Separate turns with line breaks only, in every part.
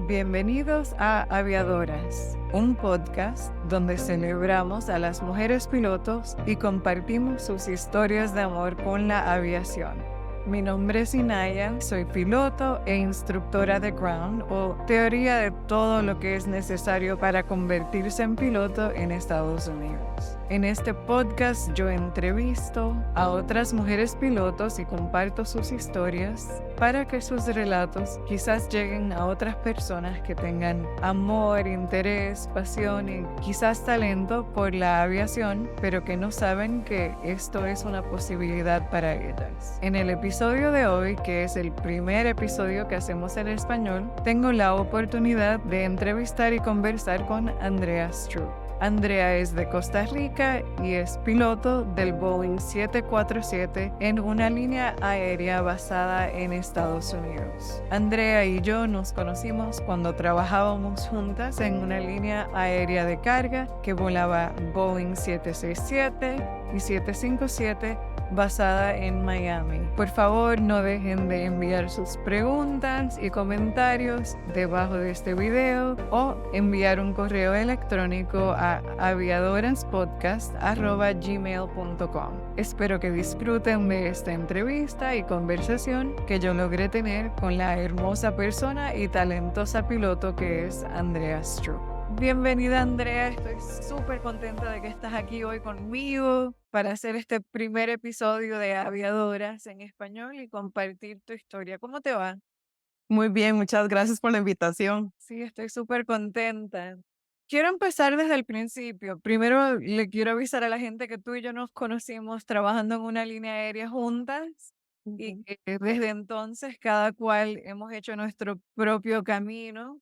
Bienvenidos a Aviadoras, un podcast donde celebramos a las mujeres pilotos y compartimos sus historias de amor con la aviación. Mi nombre es Inaya, soy piloto e instructora de ground o teoría de todo lo que es necesario para convertirse en piloto en Estados Unidos. En este podcast yo entrevisto a otras mujeres pilotos y comparto sus historias para que sus relatos quizás lleguen a otras personas que tengan amor, interés, pasión y quizás talento por la aviación, pero que no saben que esto es una posibilidad para ellas. En el episodio de hoy, que es el primer episodio que hacemos en español, tengo la oportunidad de entrevistar y conversar con Andrea Stroop. Andrea es de Costa Rica y es piloto del Boeing 747 en una línea aérea basada en Estados Unidos. Andrea y yo nos conocimos cuando trabajábamos juntas en una línea aérea de carga que volaba Boeing 767 y 757 basada en Miami. Por favor, no dejen de enviar sus preguntas y comentarios debajo de este video o enviar un correo electrónico a aviadoraspodcast@gmail.com. Espero que disfruten de esta entrevista y conversación que yo logré tener con la hermosa persona y talentosa piloto que es Andrea Stroop. Bienvenida, Andrea, estoy súper contenta de que estás aquí hoy conmigo para hacer este primer episodio de Aviadoras en español y compartir tu historia. ¿Cómo te va?
Muy bien, muchas gracias por la invitación.
Sí, estoy súper contenta. Quiero empezar desde el principio. Primero le quiero avisar a la gente que tú y yo nos conocimos trabajando en una línea aérea juntas y
Ujú.
que desde entonces cada cual hemos hecho nuestro propio camino.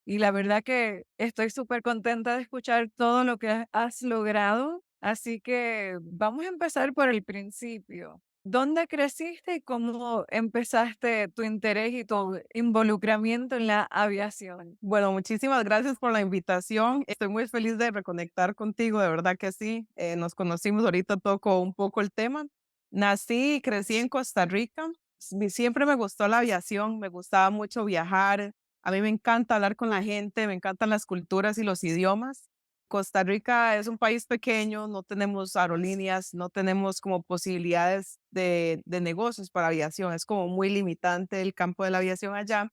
Y la verdad que estoy súper contenta de escuchar todo lo que has logrado. Así que vamos a empezar por el principio. ¿Dónde creciste y cómo empezaste tu interés y tu involucramiento en la aviación?
Bueno, muchísimas gracias por la invitación. Estoy muy feliz de reconectar contigo, de verdad que sí. Nos conocimos, ahorita toco un poco el tema. Nací y crecí en Costa Rica. Siempre me gustó la aviación, me gustaba mucho viajar. A mí me encanta hablar con la gente, me encantan las culturas y los idiomas. Costa Rica es un país pequeño, no tenemos aerolíneas, no tenemos como posibilidades de negocios para aviación. Es como muy limitante el campo de la aviación allá.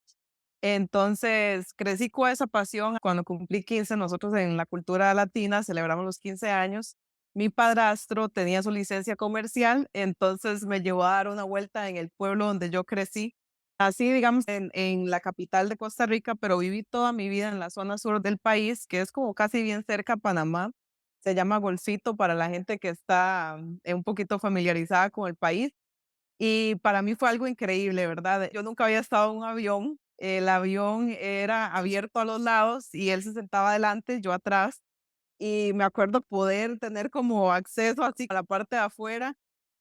Entonces, crecí con esa pasión. Cuando cumplí 15, nosotros en la cultura latina celebramos los 15 años. Mi padrastro tenía su licencia comercial, entonces me llevó a dar una vuelta en el pueblo donde yo crecí. Así, digamos, en la capital de Costa Rica, pero viví toda mi vida en la zona sur del país, que es como casi bien cerca a Panamá. Se llama Golfito para la gente que está un poquito familiarizada con el país. Y para mí fue algo increíble, ¿verdad? Yo nunca había estado en un avión. El avión era abierto a los lados y él se sentaba adelante, yo atrás. Y me acuerdo poder tener como acceso así a la parte de afuera.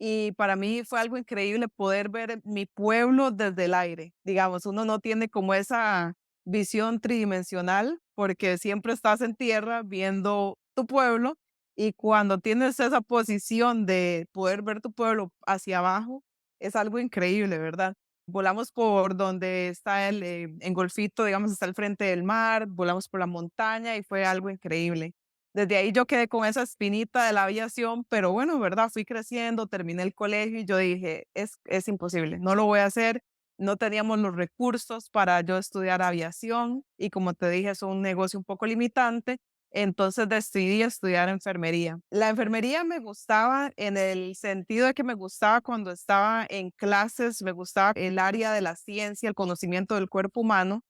Y para mí fue algo increíble poder ver mi pueblo desde el aire. Digamos, uno no tiene como esa visión tridimensional porque siempre estás en tierra viendo tu pueblo. Y cuando tienes esa posición de poder ver tu pueblo hacia abajo, es algo increíble, ¿verdad? Volamos por donde está en Golfito, digamos, está el frente del mar, volamos por la montaña y fue algo increíble. Desde ahí yo quedé con esa espinita de la aviación, pero bueno, ¿verdad? Fui creciendo, terminé el colegio y yo dije, es imposible, no lo voy a hacer. No teníamos los recursos para yo estudiar aviación y como te dije, es un negocio un poco limitante. Entonces decidí estudiar enfermería. La enfermería me gustaba en el sentido de que me gustaba cuando estaba en clases, me gustaba el área de la ciencia, el conocimiento del cuerpo humano,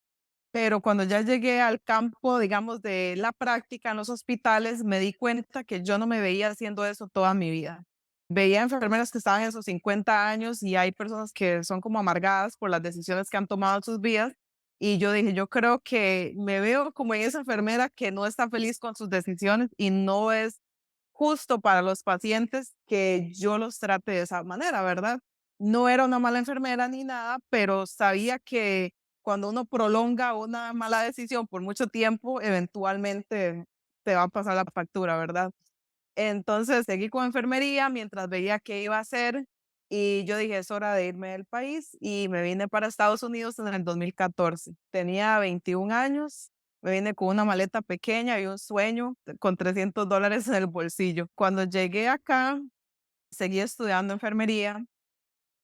pero cuando ya llegué al campo, digamos, de la práctica en los hospitales, me di cuenta que yo no me veía haciendo eso toda mi vida. Veía enfermeras que estaban en sus 50 años y hay personas que son como amargadas por las decisiones que han tomado en sus vidas. Y yo dije, yo creo que me veo como en esa enfermera que no está feliz con sus decisiones y no es justo para los pacientes que yo los trate de esa manera, ¿verdad? No era una mala enfermera ni nada, pero sabía que cuando uno prolonga una mala decisión por mucho tiempo, eventualmente te va a pasar la factura, ¿verdad? Entonces seguí con enfermería mientras veía qué iba a hacer y yo dije, es hora de irme del país y me vine para Estados Unidos en el 2014. Tenía 21 años, me vine con una maleta pequeña y un sueño con $300 en el bolsillo. Cuando llegué acá, seguí estudiando enfermería.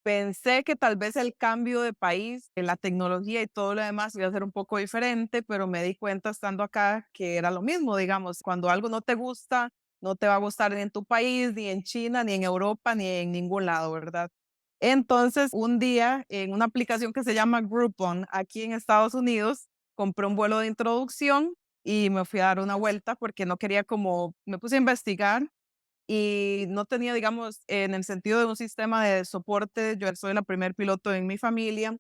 Pensé que tal vez el cambio de país, la tecnología y todo lo demás iba a ser un poco diferente, pero me di cuenta estando acá que era lo mismo, digamos, cuando algo no te gusta, no te va a gustar ni en tu país, ni en China, ni en Europa, ni en ningún lado, ¿verdad? Entonces, un día en una aplicación que se llama Groupon, aquí en Estados Unidos, compré un vuelo de introducción y me fui a dar una vuelta porque no quería como, me puse a investigar y no tenía, digamos, en el sentido de un sistema de soporte, yo soy la primer piloto en mi familia,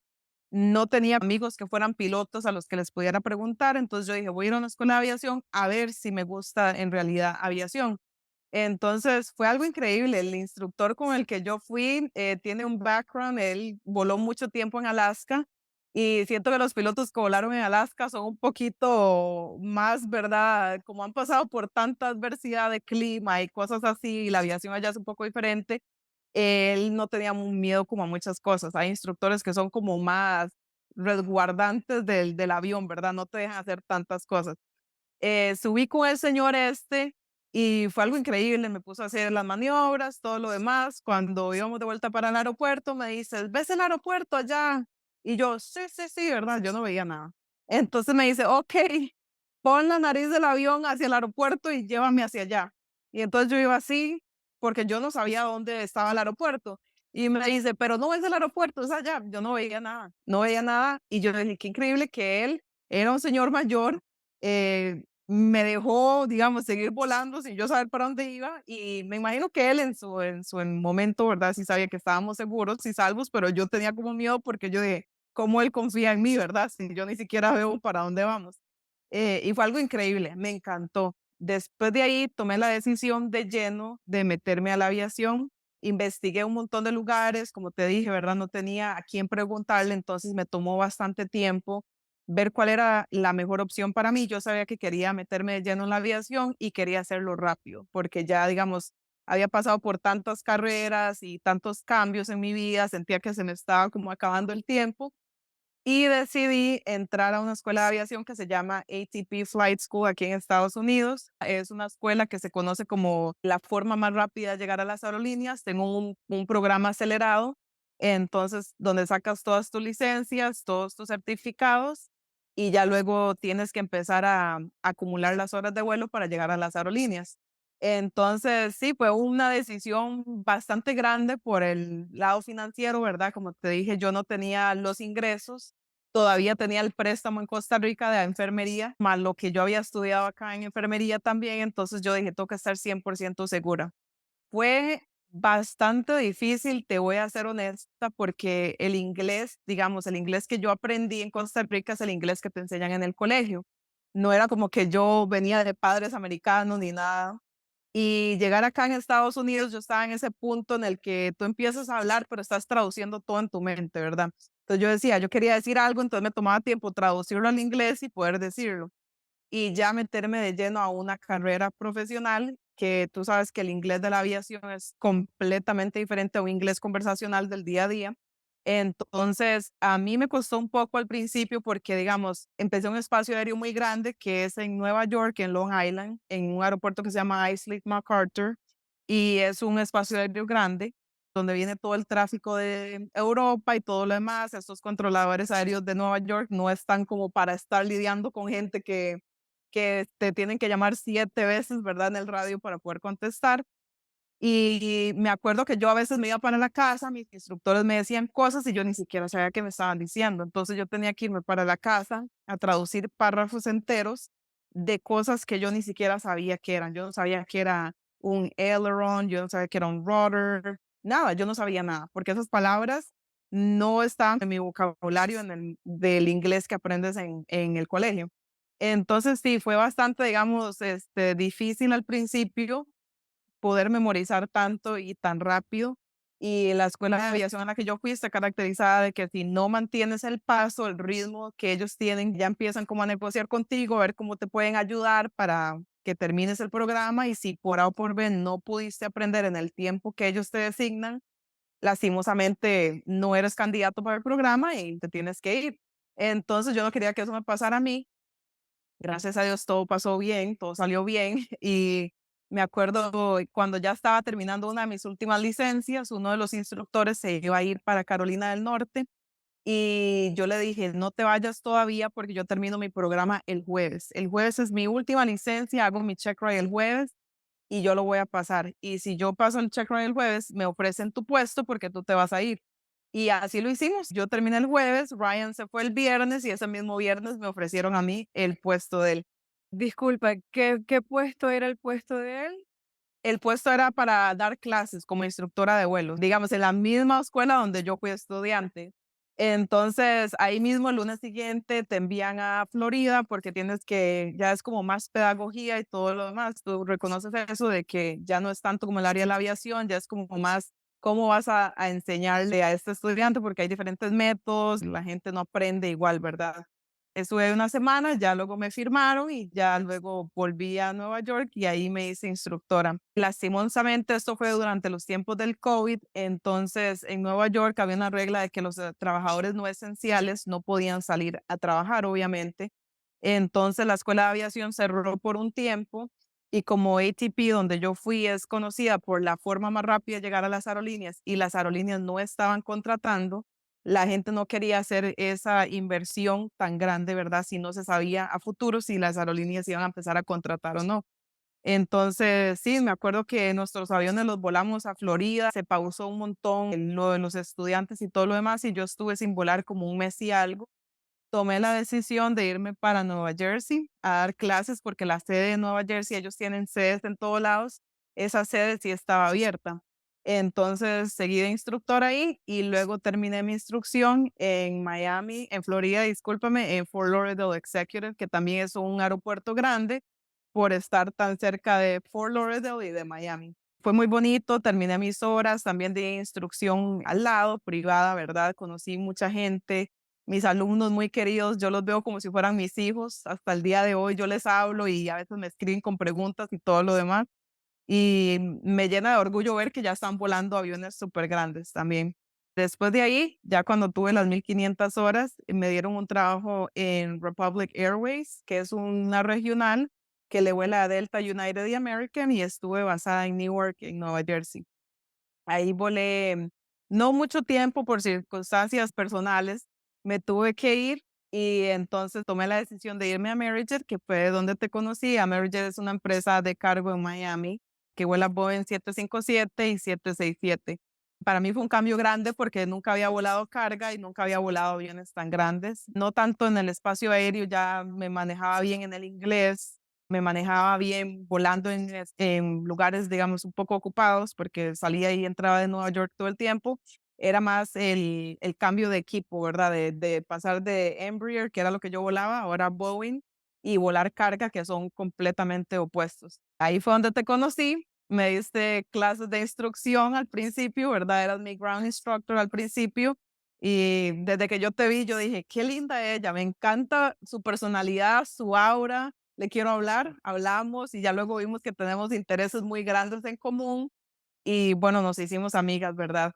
no tenía amigos que fueran pilotos a los que les pudiera preguntar, entonces yo dije, voy a ir a una escuela de aviación a ver si me gusta en realidad aviación. Entonces fue algo increíble. El instructor con el que yo fui tiene un background, él voló mucho tiempo en Alaska y siento que los pilotos que volaron en Alaska son un poquito más, ¿verdad? Como han pasado por tanta adversidad de clima y cosas así, y la aviación allá es un poco diferente, él no tenía un miedo como a muchas cosas. Hay instructores que son como más resguardantes del avión, ¿verdad? No te dejan hacer tantas cosas. Subí con el señor este y fue algo increíble, me puso a hacer las maniobras, todo lo demás. Cuando íbamos de vuelta para el aeropuerto, me dice, ¿ves el aeropuerto allá? Y yo, sí, sí, sí, ¿verdad? Yo no veía nada. Entonces me dice, ok, pon la nariz del avión hacia el aeropuerto y llévame hacia allá. Y entonces yo iba así, porque yo no sabía dónde estaba el aeropuerto. Y me dice, pero no es el aeropuerto, es allá. Yo no veía nada, no veía nada. Y yo dije, qué increíble que él era un señor mayor, me dejó, digamos, seguir volando sin yo saber para dónde iba y me imagino que él en momento, ¿verdad? Sí sabía que estábamos seguros y salvos, pero yo tenía como miedo porque yo dije, ¿cómo él confía en mí, verdad? Si yo ni siquiera veo para dónde vamos. Y fue algo increíble, me encantó. Después de ahí tomé la decisión de lleno de meterme a la aviación. Investigué un montón de lugares, como te dije, ¿verdad? No tenía a quién preguntarle, entonces me tomó bastante tiempo ver cuál era la mejor opción para mí. Yo sabía que quería meterme de lleno en la aviación y quería hacerlo rápido, porque ya, digamos, había pasado por tantas carreras y tantos cambios en mi vida, sentía que se me estaba como acabando el tiempo y decidí entrar a una escuela de aviación que se llama ATP Flight School aquí en Estados Unidos. Es una escuela que se conoce como la forma más rápida de llegar a las aerolíneas. Tengo un programa acelerado, entonces donde sacas todas tus licencias, todos tus certificados y ya luego tienes que empezar a acumular las horas de vuelo para llegar a las aerolíneas. Entonces, sí, fue una decisión bastante grande por el lado financiero, ¿verdad? Como te dije, yo no tenía los ingresos, todavía tenía el préstamo en Costa Rica de enfermería, más lo que yo había estudiado acá en enfermería también, entonces yo dije, tengo que estar 100% segura. Fue bastante difícil, te voy a ser honesta, porque el inglés, digamos, el inglés que yo aprendí en Costa Rica es el inglés que te enseñan en el colegio. No era como que yo venía de padres americanos ni nada. Y llegar acá en Estados Unidos, yo estaba en ese punto en el que tú empiezas a hablar, pero estás traduciendo todo en tu mente, ¿verdad? Entonces yo decía, yo quería decir algo, entonces me tomaba tiempo traducirlo al inglés y poder decirlo y ya meterme de lleno a una carrera profesional, que tú sabes que el inglés de la aviación es completamente diferente a un inglés conversacional del día a día. Entonces, a mí me costó un poco al principio porque, digamos, empecé un espacio aéreo muy grande que es en Nueva York, en Long Island, en un aeropuerto que se llama Islip MacArthur, y es un espacio aéreo grande donde viene todo el tráfico de Europa y todo lo demás. Estos controladores aéreos de Nueva York no están como para estar lidiando con gente que te tienen que llamar 7 veces, ¿verdad?, en el radio para poder contestar. Y me acuerdo que yo a veces me iba para la casa, mis instructores me decían cosas y yo ni siquiera sabía qué me estaban diciendo. Entonces yo tenía que irme para la casa a traducir párrafos enteros de cosas que yo ni siquiera sabía qué eran. Yo no sabía qué era un aileron, yo no sabía qué era un rudder, nada, yo no sabía nada, porque esas palabras no estaban en mi vocabulario del inglés que aprendes en el colegio. Entonces sí, fue bastante, digamos, difícil al principio poder memorizar tanto y tan rápido. Y la escuela de aviación a la que yo fui está caracterizada de que si no mantienes el paso, el ritmo que ellos tienen, ya empiezan como a negociar contigo, a ver cómo te pueden ayudar para que termines el programa y si por A o por B no pudiste aprender en el tiempo que ellos te designan, lastimosamente no eres candidato para el programa y te tienes que ir. Entonces yo no quería que eso me pasara a mí. Gracias a Dios todo pasó bien, todo salió bien y me acuerdo cuando ya estaba terminando una de mis últimas licencias, uno de los instructores se iba a ir para Carolina del Norte y yo le dije, no te vayas todavía porque yo termino mi programa el jueves. El jueves es mi última licencia, hago mi check ride el jueves y yo lo voy a pasar. Y si yo paso el check ride el jueves, me ofrecen tu puesto porque tú te vas a ir. Y así lo hicimos. Yo terminé el jueves, Ryan se fue el viernes y ese mismo viernes me ofrecieron a mí el puesto de él.
Disculpa, ¿qué puesto era el puesto de él?
El puesto era para dar clases como instructora de vuelo, digamos, en la misma escuela donde yo fui estudiante. Entonces, ahí mismo el lunes siguiente te envían a Florida porque tienes que, ya es como más pedagogía y todo lo demás. Tú reconoces eso de que ya no es tanto como el área de la aviación, ya es como más cómo vas a enseñarle a este estudiante porque hay diferentes métodos, la gente no aprende igual, ¿verdad? Estuve una semana, ya luego me firmaron y ya luego volví a Nueva York y ahí me hice instructora. Lastimosamente, esto fue durante los tiempos del COVID, entonces en Nueva York había una regla de que los trabajadores no esenciales no podían salir a trabajar, obviamente. Entonces la escuela de aviación cerró por un tiempo y como ATP, donde yo fui, es conocida por la forma más rápida de llegar a las aerolíneas y las aerolíneas no estaban contratando, la gente no quería hacer esa inversión tan grande, ¿verdad? Si no se sabía a futuro si las aerolíneas iban a empezar a contratar o no. Entonces, sí, me acuerdo que nuestros aviones los volamos a Florida, se pausó un montón lo de los estudiantes y todo lo demás, y yo estuve sin volar como un mes y algo. Tomé la decisión de irme para Nueva Jersey a dar clases porque la sede de Nueva Jersey, ellos tienen sedes en todos lados, esa sede sí estaba abierta. Entonces seguí de instructor ahí y luego terminé mi instrucción en Miami, en Florida, discúlpame, en Fort Lauderdale Executive, que también es un aeropuerto grande por estar tan cerca de Fort Lauderdale y de Miami. Fue muy bonito, terminé mis horas, también di instrucción al lado, privada, ¿verdad? Conocí mucha gente, mis alumnos muy queridos, yo los veo como si fueran mis hijos. Hasta el día de hoy yo les hablo y a veces me escriben con preguntas y todo lo demás. Y me llena de orgullo ver que ya están volando aviones súper grandes también. Después de ahí, ya cuando tuve las 1500 horas, me dieron un trabajo en Republic Airways, que es una regional que le vuela a Delta United y American y estuve basada en Newark, en Nueva Jersey. Ahí volé no mucho tiempo por circunstancias personales, me tuve que ir y entonces tomé la decisión de irme a Amerijet, que fue donde te conocí. Amerijet es una empresa de cargo en Miami que vuela Boeing 757 y 767. Para mí fue un cambio grande porque nunca había volado carga y nunca había volado aviones tan grandes. No tanto en el espacio aéreo, ya me manejaba bien en el inglés, me manejaba bien volando en lugares, digamos, un poco ocupados, porque salía y entraba de Nueva York todo el tiempo. Era más el cambio de equipo, ¿verdad? De pasar de Embraer, que era lo que yo volaba, ahora Boeing, y volar carga, que son completamente opuestos. Ahí fue donde te conocí. Me diste clases de instrucción al principio, ¿verdad? Eras mi ground instructor al principio. Y desde que yo te vi, yo dije, qué linda ella, me encanta su personalidad, su aura, le quiero hablar, hablamos y ya luego vimos que tenemos intereses muy grandes en común y bueno, nos hicimos amigas, ¿verdad?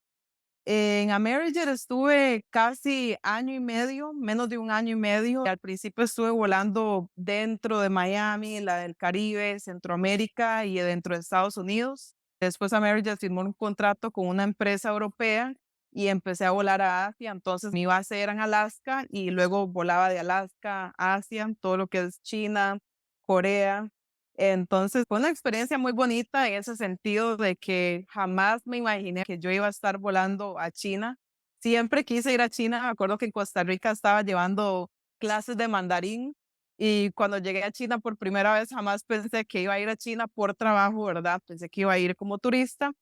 En Amerijet estuve casi año y medio, menos de un año y medio. Al principio estuve volando dentro de Miami, la del Caribe, Centroamérica y dentro de Estados Unidos. Después Amerijet firmó un contrato con una empresa europea y empecé a volar a Asia. Entonces mi base era en Alaska y luego volaba de Alaska a Asia, todo lo que es China, Corea. Entonces, fue una experiencia muy bonita en ese sentido de que jamás me imaginé que yo iba a estar volando a China. Siempre quise ir a China. Me acuerdo que en Costa Rica estaba llevando clases de mandarín y cuando llegué a China por primera vez jamás pensé que iba a ir a China por trabajo, ¿verdad? Pensé que iba a ir como turista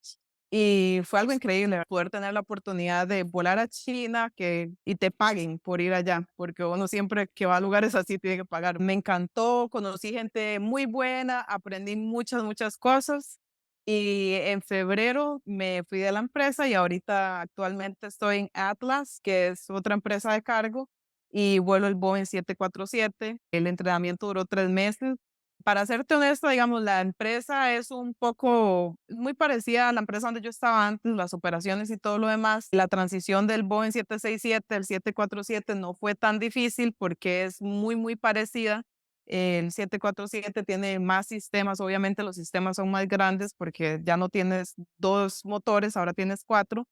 y fue algo increíble poder tener la oportunidad de volar a China y te paguen por ir allá, porque uno siempre que va a lugares así tiene que pagar. Me encantó, conocí gente muy buena, aprendí muchas, muchas cosas y en febrero me fui de la empresa y ahorita actualmente estoy en Atlas, que es otra empresa de cargo y vuelo el Boeing 747. El entrenamiento duró 3 meses Para serte honesta, digamos, la empresa es un poco muy parecida a la empresa donde yo estaba antes, las operaciones y todo lo demás. La transición del Boeing 767 al 747 no fue tan difícil porque es muy parecida. El 747 tiene más sistemas, obviamente los sistemas son más grandes porque ya no tienes 2 motores, ahora tienes 4,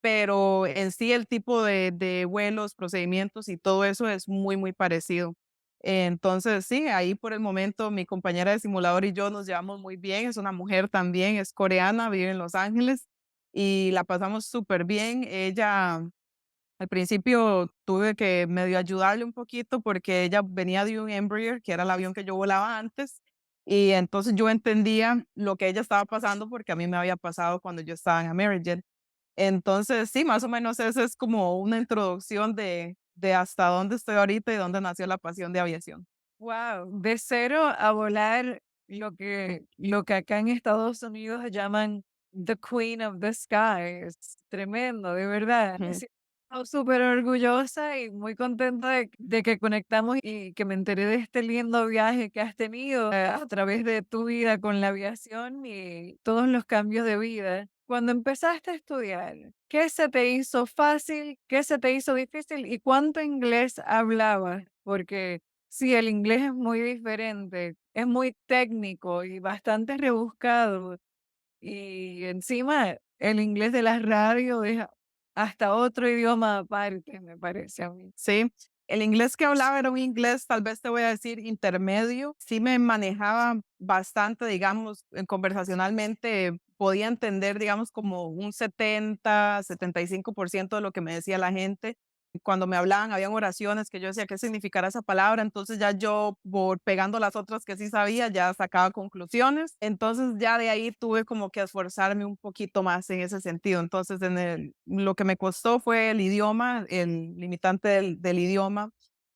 pero en sí el tipo de vuelos, procedimientos y todo eso es muy parecido. Entonces, sí, ahí por el momento mi compañera de simulador y yo nos llevamos muy bien. Es una mujer también, es coreana, vive en Los Ángeles y la pasamos súper bien. Ella, al principio tuve que medio ayudarle un poquito porque ella venía de un Embraer, que era el avión que yo volaba antes, y entonces yo entendía lo que ella estaba pasando porque a mí me había pasado cuando yo estaba en Amerijet. Entonces, sí, más o menos eso es como una introducción de hasta dónde estoy ahorita y dónde nació la pasión de aviación.
Wow, de cero a volar lo que acá en Estados Unidos llaman the Queen of the Sky. Es tremendo, de verdad. Me
Ujú.
siento súper orgullosa y muy contenta de que conectamos y que me enteré de este lindo viaje que has tenido a través de tu vida con la aviación y todos los cambios de vida. Cuando empezaste a estudiar, ¿qué se te hizo fácil? ¿Qué se te hizo difícil? ¿Y cuánto inglés hablabas? Porque sí, el inglés es muy diferente, es muy técnico y bastante rebuscado. Y encima el inglés de la radio es hasta otro idioma aparte, me parece a mí.
Sí, el inglés que hablaba era un inglés, tal vez te voy a decir, intermedio. Sí me manejaba bastante, digamos, conversacionalmente, podía entender, digamos, como un 70, 75% de lo que me decía la gente. Cuando me hablaban, habían oraciones que yo decía qué significará esa palabra, entonces ya yo, por pegando las otras que sí sabía, ya sacaba conclusiones. Entonces ya de ahí tuve como que esforzarme un poquito más en ese sentido. Entonces lo que me costó fue el idioma, el limitante del idioma,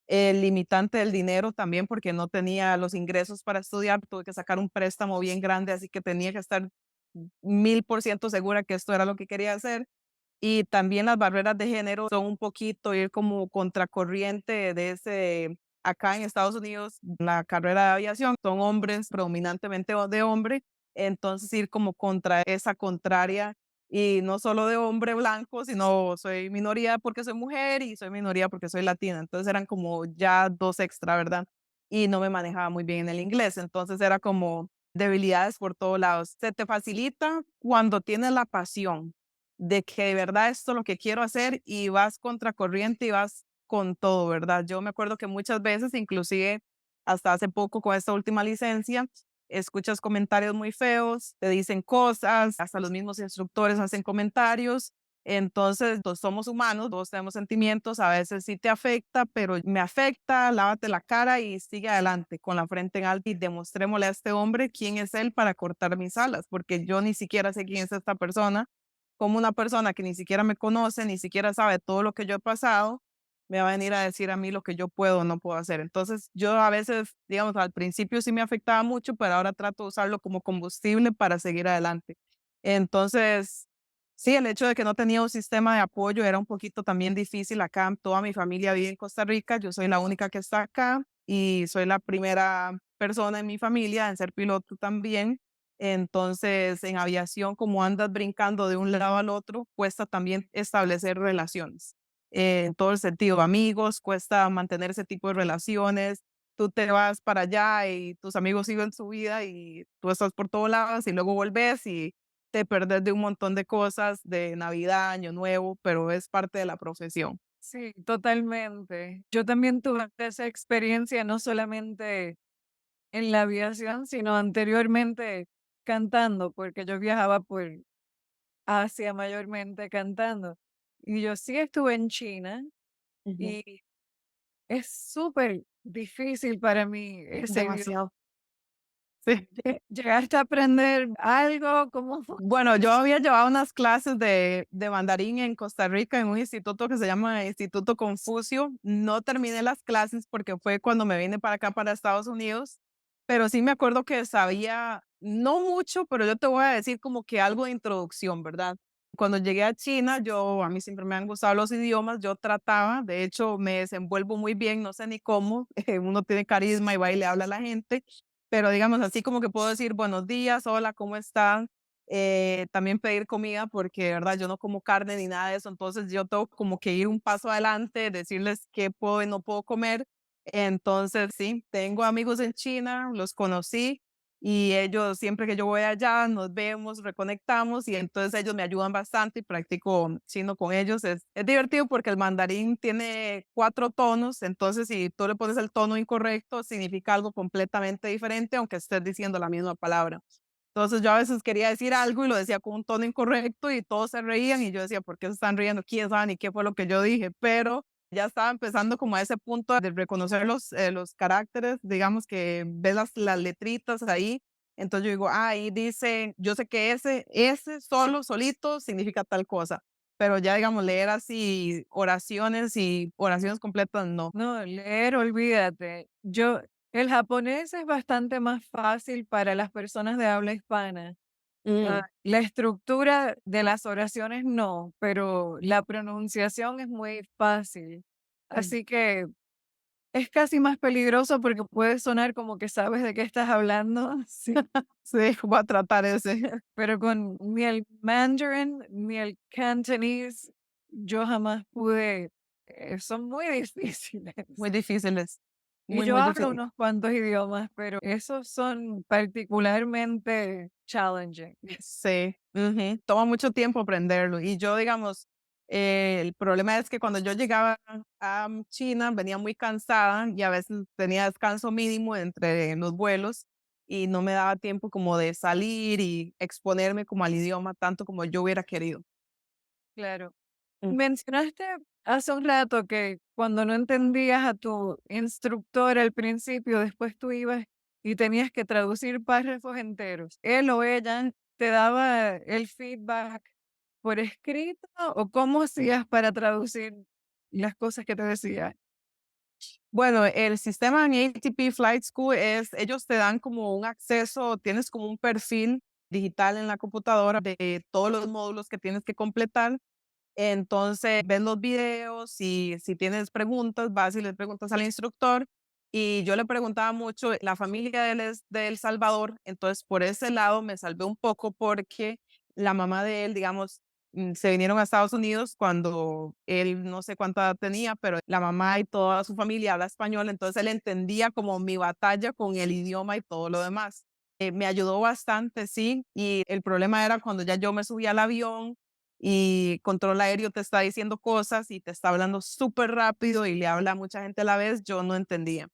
el limitante del dinero también, porque no tenía los ingresos para estudiar, tuve que sacar un préstamo bien grande, así que tenía que estar 1000% segura que esto era lo que quería hacer. Y también las barreras de género son un poquito ir como contracorriente de ese acá en Estados Unidos, la carrera de aviación son hombres, predominantemente de hombre, entonces ir como contra esa contraria y no solo de hombre blanco, sino soy minoría porque soy mujer y soy minoría porque soy latina, entonces eran como ya 2 extra, ¿verdad? Y no me manejaba muy bien en el inglés, entonces era como debilidades por todos lados. Se te facilita cuando tienes la pasión de que de verdad esto es lo que quiero hacer y vas contracorriente y vas con todo, ¿verdad? Yo me acuerdo que muchas veces, inclusive hasta hace poco con esta última licencia, escuchas comentarios muy feos, te dicen cosas, hasta los mismos instructores hacen comentarios. Entonces, todos somos humanos, todos tenemos sentimientos, a veces sí te afecta, pero me afecta, lávate la cara y sigue adelante con la frente en alto y demostrémosle a este hombre quién es él para cortar mis alas, porque yo ni siquiera sé quién es esta persona, como una persona que ni siquiera me conoce, ni siquiera sabe todo lo que yo he pasado, me va a venir a decir a mí lo que yo puedo o no puedo hacer. Entonces, yo a veces, digamos, al principio sí me afectaba mucho, pero ahora trato de usarlo como combustible para seguir adelante. Entonces, sí, el hecho de que no tenía un sistema de apoyo era un poquito también difícil acá. Toda mi familia vive en Costa Rica, yo soy la única que está acá y soy la primera persona en mi familia en ser piloto también. Entonces, en aviación, como andas brincando de un lado al otro, cuesta también establecer relaciones. En todo el sentido, amigos, cuesta mantener ese tipo de relaciones. Tú te vas para allá y tus amigos siguen su vida y tú estás por todos lados y luego volvés y te perdés de un montón de cosas, de Navidad, Año Nuevo, pero es parte de la profesión.
Sí, totalmente. Yo también tuve esa experiencia, no solamente en la aviación, sino anteriormente cantando, porque yo viajaba por Asia mayormente cantando. Y yo sí estuve en China
Ujú.
y es súper difícil para mí ese idioma.
Demasiado. Sí.
¿Llegaste a aprender algo? ¿Cómo fue?
Bueno, yo había llevado unas clases de mandarín en Costa Rica en un instituto que se llama Instituto Confucio. No terminé las clases porque fue cuando me vine para acá, para Estados Unidos, pero sí me acuerdo que sabía, no mucho, pero yo te voy a decir como que algo de introducción, ¿verdad? Cuando llegué a China, a mí siempre me han gustado los idiomas, yo trataba, de hecho me desenvuelvo muy bien, no sé ni cómo, uno tiene carisma y va y le habla a la gente, pero digamos así como que puedo decir buenos días, hola, ¿cómo están? También pedir comida porque, de verdad, yo no como carne ni nada de eso, entonces yo tengo como que ir un paso adelante, decirles qué puedo y no puedo comer. Entonces, sí, tengo amigos en China, los conocí y ellos, siempre que yo voy allá, nos vemos, reconectamos y entonces ellos me ayudan bastante y practico chino con ellos. Es divertido porque el mandarín tiene 4 tonos, entonces si tú le pones el tono incorrecto, significa algo completamente diferente, aunque estés diciendo la misma palabra. Entonces yo a veces quería decir algo y lo decía con un tono incorrecto y todos se reían y yo decía, ¿por qué se están riendo? ¿Quién sabe ni qué fue lo que yo dije? Pero ya estaba empezando como a ese punto de reconocer los caracteres, digamos que ves las letritas ahí. Entonces yo digo, ah, ahí dice, yo sé que ese solo, solito, significa tal cosa. Pero ya, digamos, leer así oraciones y oraciones completas, no.
No, leer, olvídate. El japonés es bastante más fácil para las personas de habla hispana.
Mm,
La estructura de las oraciones no, pero la pronunciación es muy fácil.
mm.
Así que es casi más peligroso porque puede sonar como que sabes de qué estás hablando, sí.
Sí, voy a tratar ese.
Pero con ni el mandarin ni el cantonese yo jamás pude, son muy difíciles.
Muy difíciles,
Y
muy,
yo
muy
hablo
difíciles.
unos cuantos idiomas, pero esos son particularmente challenging.
Sí, ujú, toma mucho tiempo aprenderlo. Y yo, digamos, el problema es que cuando yo llegaba a China venía muy cansada y a veces tenía descanso mínimo entre los vuelos y no me daba tiempo como de salir y exponerme como al idioma tanto como yo hubiera querido.
Claro.
Mm.
Mencionaste hace un rato que cuando no entendías a tu instructor al principio, después tú ibas y tenías que traducir párrafos enteros. Él o ella te daba el feedback por escrito o cómo hacías para traducir las cosas que te decía.
Bueno, el sistema en ATP Flight School es, ellos te dan como un acceso, tienes como un perfil digital en la computadora de todos los módulos que tienes que completar. Entonces, ves los videos y si tienes preguntas, vas y le preguntas al instructor. Y yo le preguntaba mucho, la familia de él es de El Salvador, entonces por ese lado me salvé un poco porque la mamá de él, digamos, se vinieron a Estados Unidos cuando él no sé cuánta edad tenía, pero la mamá y toda su familia habla español, entonces él entendía como mi batalla con el idioma y todo lo demás. Me ayudó bastante, sí, y el problema era cuando ya yo me subí al avión y control aéreo te está diciendo cosas y te está hablando súper rápido y le habla a mucha gente a la vez, yo no entendía.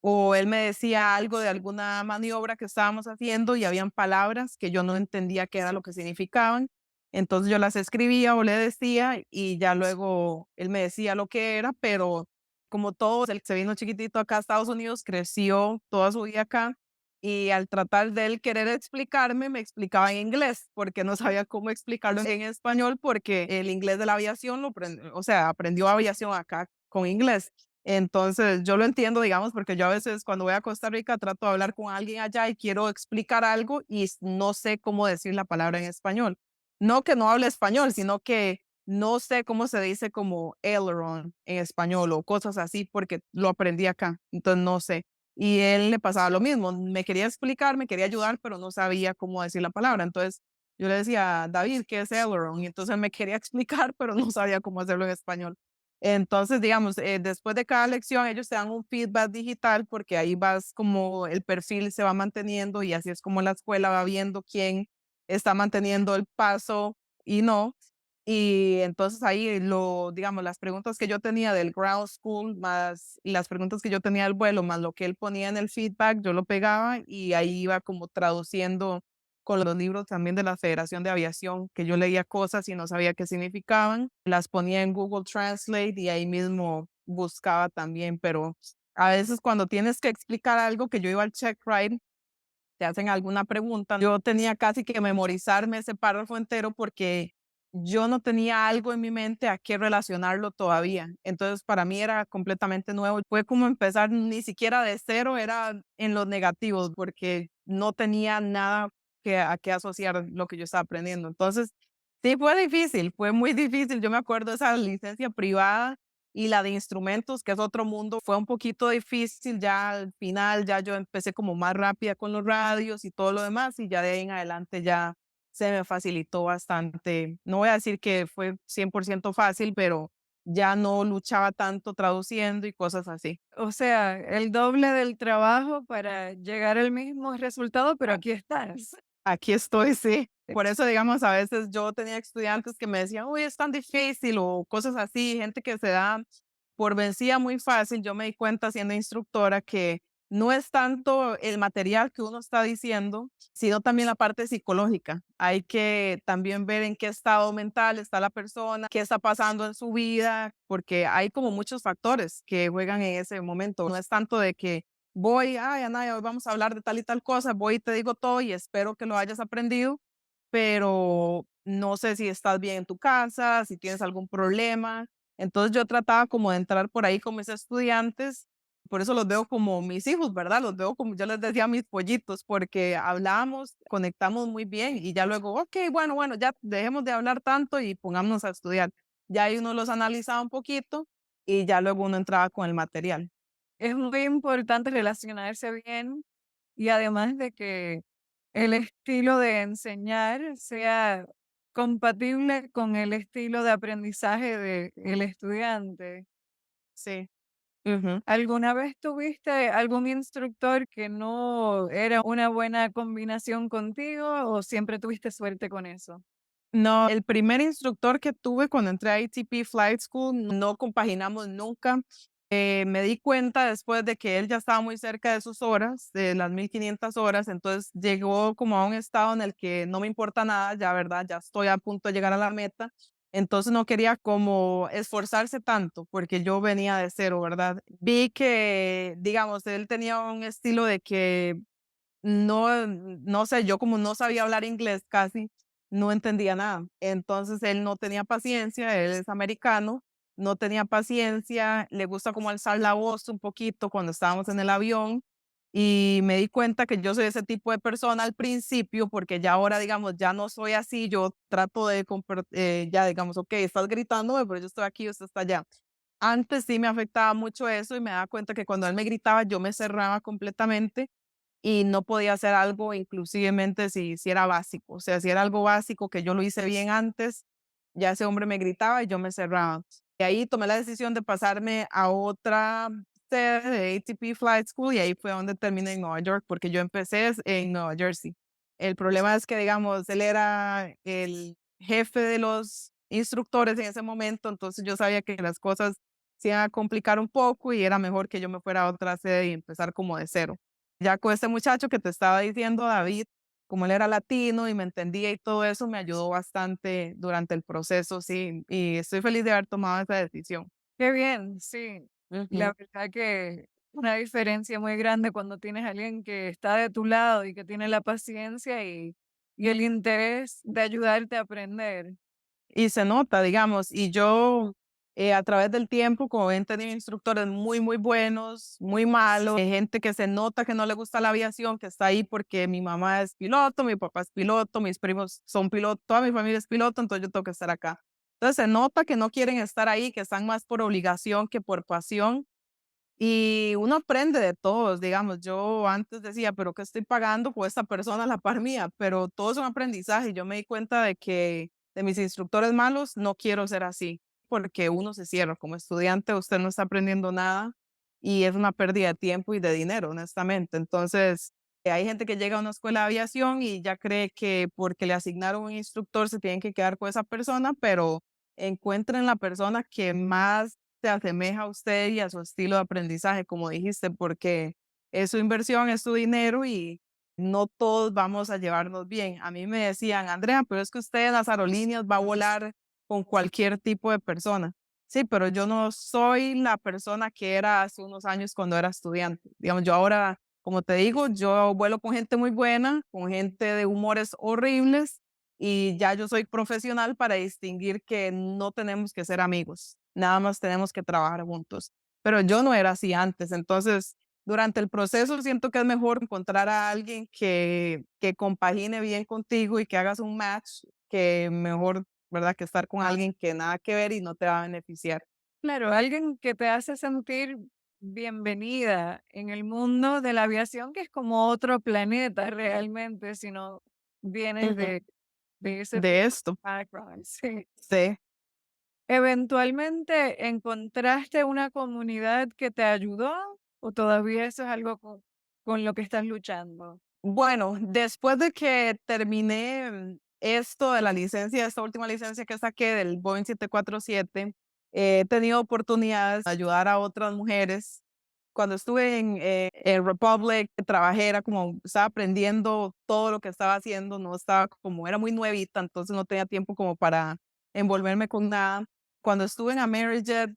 O él me decía algo de alguna maniobra que estábamos haciendo y habían palabras que yo no entendía qué era lo que significaban. Entonces yo las escribía o le decía y ya luego él me decía lo que era, pero como todos, él se vino chiquitito acá a Estados Unidos, creció toda su vida acá y al tratar de él querer explicarme, me explicaba en inglés porque no sabía cómo explicarlo en español porque el inglés de la aviación o sea, aprendió aviación acá con inglés. Entonces, yo lo entiendo, digamos, porque yo a veces cuando voy a Costa Rica trato de hablar con alguien allá y quiero explicar algo y no sé cómo decir la palabra en español. No que no hable español, sino que no sé cómo se dice como aileron en español o cosas así porque lo aprendí acá. Entonces, no sé. Y él le pasaba lo mismo. Me quería explicar, me quería ayudar, pero no sabía cómo decir la palabra. Entonces, yo le decía, David, ¿qué es aileron? Y entonces me quería explicar, pero no sabía cómo hacerlo en español. Entonces, digamos, después de cada lección, ellos te dan un feedback digital porque ahí vas como el perfil se va manteniendo y así es como la escuela va viendo quién está manteniendo el paso y no. Y entonces ahí digamos, las preguntas que yo tenía del ground school más las preguntas que yo tenía del vuelo, más lo que él ponía en el feedback, yo lo pegaba y ahí iba como traduciendo con los libros también de la Federación de Aviación, que yo leía cosas y no sabía qué significaban, las ponía en Google Translate y ahí mismo buscaba también, pero a veces cuando tienes que explicar algo, que yo iba al check ride, te hacen alguna pregunta, yo tenía casi que memorizarme ese párrafo entero porque yo no tenía algo en mi mente a qué relacionarlo todavía. Entonces, para mí era completamente nuevo. Fue como empezar ni siquiera de cero, era en los negativos, porque no tenía nada a qué asociar lo que yo estaba aprendiendo. Entonces, sí fue difícil, fue muy difícil. Yo me acuerdo de esa licencia privada y la de instrumentos, que es otro mundo, fue un poquito difícil. Ya al final, ya yo empecé como más rápida con los radios y todo lo demás, y ya de ahí en adelante ya se me facilitó bastante. No voy a decir que fue 100% fácil, pero ya no luchaba tanto traduciendo y cosas así.
O sea, el doble del trabajo para llegar al mismo resultado, pero
A-
aquí estás.
Aquí estoy, sí. Por eso, digamos, a veces yo tenía estudiantes que me decían, uy, es tan difícil o cosas así, gente que se da por vencida muy fácil. Yo me di cuenta siendo instructora que no es tanto el material que uno está diciendo, sino también la parte psicológica. Hay que también ver en qué estado mental está la persona, qué está pasando en su vida, porque hay como muchos factores que juegan en ese momento. No es tanto de que voy, ay, Anaya, hoy vamos a hablar de tal y tal cosa, voy y te digo todo y espero que lo hayas aprendido, pero no sé si estás bien en tu casa, si tienes algún problema. Entonces yo trataba como de entrar por ahí con mis estudiantes, por eso los veo como mis hijos, ¿verdad? Los veo como yo les decía mis pollitos, porque hablamos, conectamos muy bien y ya luego, ok, bueno, ya dejemos de hablar tanto y pongámonos a estudiar. Ya ahí uno los analizaba un poquito y ya luego uno entraba con el material.
Es muy importante relacionarse bien y además de que el estilo de enseñar sea compatible con el estilo de aprendizaje del estudiante.
Sí. Ujú.
¿Alguna vez tuviste algún instructor que no era una buena combinación contigo o siempre tuviste suerte con eso?
No, el primer instructor que tuve cuando entré a ATP Flight School no compaginamos nunca. Me di cuenta después de que él ya estaba muy cerca de sus horas, de las 1500 horas, entonces llegó como a un estado en el que no me importa nada, ya verdad, ya estoy a punto de llegar a la meta. Entonces no quería como esforzarse tanto porque yo venía de cero, ¿verdad? Vi que, digamos, él tenía un estilo de que no sé, yo como no sabía hablar inglés casi, no entendía nada. Entonces él no tenía paciencia, él es americano, no tenía paciencia, le gusta como alzar la voz un poquito cuando estábamos en el avión y me di cuenta que yo soy ese tipo de persona al principio porque ya ahora, digamos, ya no soy así, yo trato de, ya digamos, ok, estás gritándome, pero yo estoy aquí, usted está allá. Antes sí me afectaba mucho eso y me daba cuenta que cuando él me gritaba yo me cerraba completamente y no podía hacer algo, inclusivemente si era básico. O sea, si era algo básico que yo lo hice bien antes, ya ese hombre me gritaba y yo me cerraba. Y ahí tomé la decisión de pasarme a otra sede de ATP Flight School y ahí fue donde terminé en Nueva York, porque yo empecé en Nueva Jersey. El problema es que, digamos, él era el jefe de los instructores en ese momento, entonces yo sabía que las cosas se iban a complicar un poco y era mejor que yo me fuera a otra sede y empezar como de cero. Ya con este muchacho que te estaba diciendo, David, como él era latino y me entendía y todo eso, me ayudó bastante durante el proceso, sí, y estoy feliz de haber tomado esa decisión.
Qué bien, sí.
Ujú.
La verdad que una diferencia muy grande cuando tienes a alguien que está de tu lado y que tiene la paciencia y el interés de ayudarte a aprender.
Y se nota, digamos, y yo a través del tiempo, como he tenido instructores muy, muy buenos, muy malos, gente que se nota que no le gusta la aviación, que está ahí porque mi mamá es piloto, mi papá es piloto, mis primos son pilotos, toda mi familia es piloto, entonces yo tengo que estar acá. Entonces se nota que no quieren estar ahí, que están más por obligación que por pasión. Y uno aprende de todos, digamos, yo antes decía, pero ¿qué estoy pagando por esta persona a la par mía? Pero todo es un aprendizaje. Yo me di cuenta de que de mis instructores malos no quiero ser así, porque uno se cierra. Como estudiante, usted no está aprendiendo nada y es una pérdida de tiempo y de dinero, honestamente. Entonces, hay gente que llega a una escuela de aviación y ya cree que porque le asignaron un instructor se tienen que quedar con esa persona, pero encuentren la persona que más se asemeja a usted y a su estilo de aprendizaje, como dijiste, porque es su inversión, es su dinero y no todos vamos a llevarnos bien. A mí me decían, Andrea, pero es que usted en las aerolíneas va a volar con cualquier tipo de persona. Sí, pero yo no soy la persona que era hace unos años cuando era estudiante. Digamos, yo ahora, como te digo, yo vuelo con gente muy buena, con gente de humores horribles y ya yo soy profesional para distinguir que no tenemos que ser amigos, nada más tenemos que trabajar juntos. Pero yo no era así antes, entonces durante el proceso siento que es mejor encontrar a alguien que compagine bien contigo y que hagas un match, que mejor, ¿verdad? Que estar con alguien que nada que ver y no te va a beneficiar.
Claro, alguien que te hace sentir bienvenida en el mundo de la aviación, que es como otro planeta realmente, si no vienes
Ujú.
de ese
De
tipo
esto,
de background, sí.
sí.
¿Eventualmente encontraste una comunidad que te ayudó o todavía eso es algo con lo que estás luchando?
Bueno, después de que terminé esto de la licencia, esta última licencia que saqué del Boeing 747, he tenido oportunidades de ayudar a otras mujeres. Cuando estuve en Republic, trabajé, era como, estaba aprendiendo todo lo que estaba haciendo, no estaba como, era muy nuevita, entonces no tenía tiempo como para envolverme con nada. Cuando estuve en Amerijet,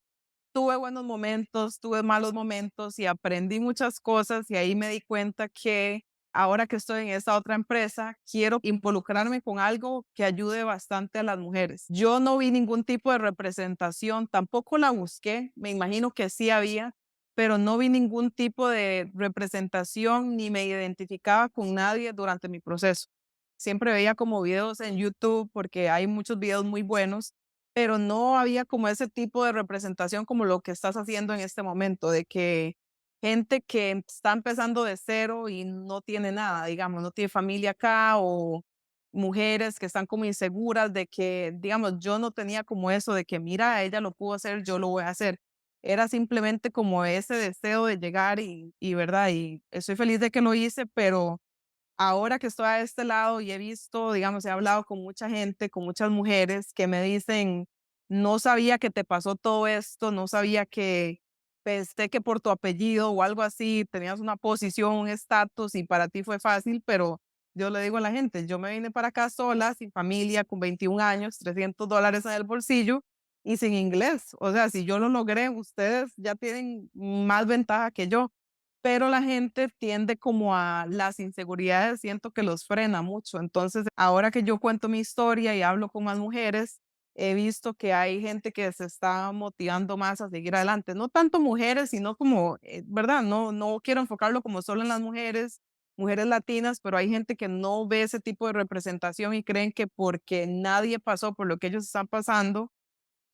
tuve buenos momentos, tuve malos momentos y aprendí muchas cosas y ahí me di cuenta que ahora que estoy en esta otra empresa, quiero involucrarme con algo que ayude bastante a las mujeres. Yo no vi ningún tipo de representación, tampoco la busqué, me imagino que sí había, pero no vi ningún tipo de representación ni me identificaba con nadie durante mi proceso. Siempre veía como videos en YouTube porque hay muchos videos muy buenos, pero no había como ese tipo de representación como lo que estás haciendo en este momento, de que gente que está empezando de cero y no tiene nada, digamos, no tiene familia acá o mujeres que están como inseguras de que, digamos, yo no tenía como eso de que, mira, ella lo pudo hacer, yo lo voy a hacer. Era simplemente como ese deseo de llegar ¿verdad? Y estoy feliz de que lo hice, pero ahora que estoy a este lado y he visto, digamos, he hablado con mucha gente, con muchas mujeres que me dicen, no sabía que te pasó todo esto, no sabía que pensé que por tu apellido o algo así tenías una posición, un estatus y para ti fue fácil, pero yo le digo a la gente, yo me vine para acá sola, sin familia, con 21 años, $300 en el bolsillo y sin inglés. O sea, si yo lo logré, ustedes ya tienen más ventaja que yo, pero la gente tiende como a las inseguridades, siento que los frena mucho. Entonces, ahora que yo cuento mi historia y hablo con más mujeres, he visto que hay gente que se está motivando más a seguir adelante. No tanto mujeres, sino como, ¿verdad? No quiero enfocarlo como solo en las mujeres, mujeres latinas, pero hay gente que no ve ese tipo de representación y creen que porque nadie pasó por lo que ellos están pasando,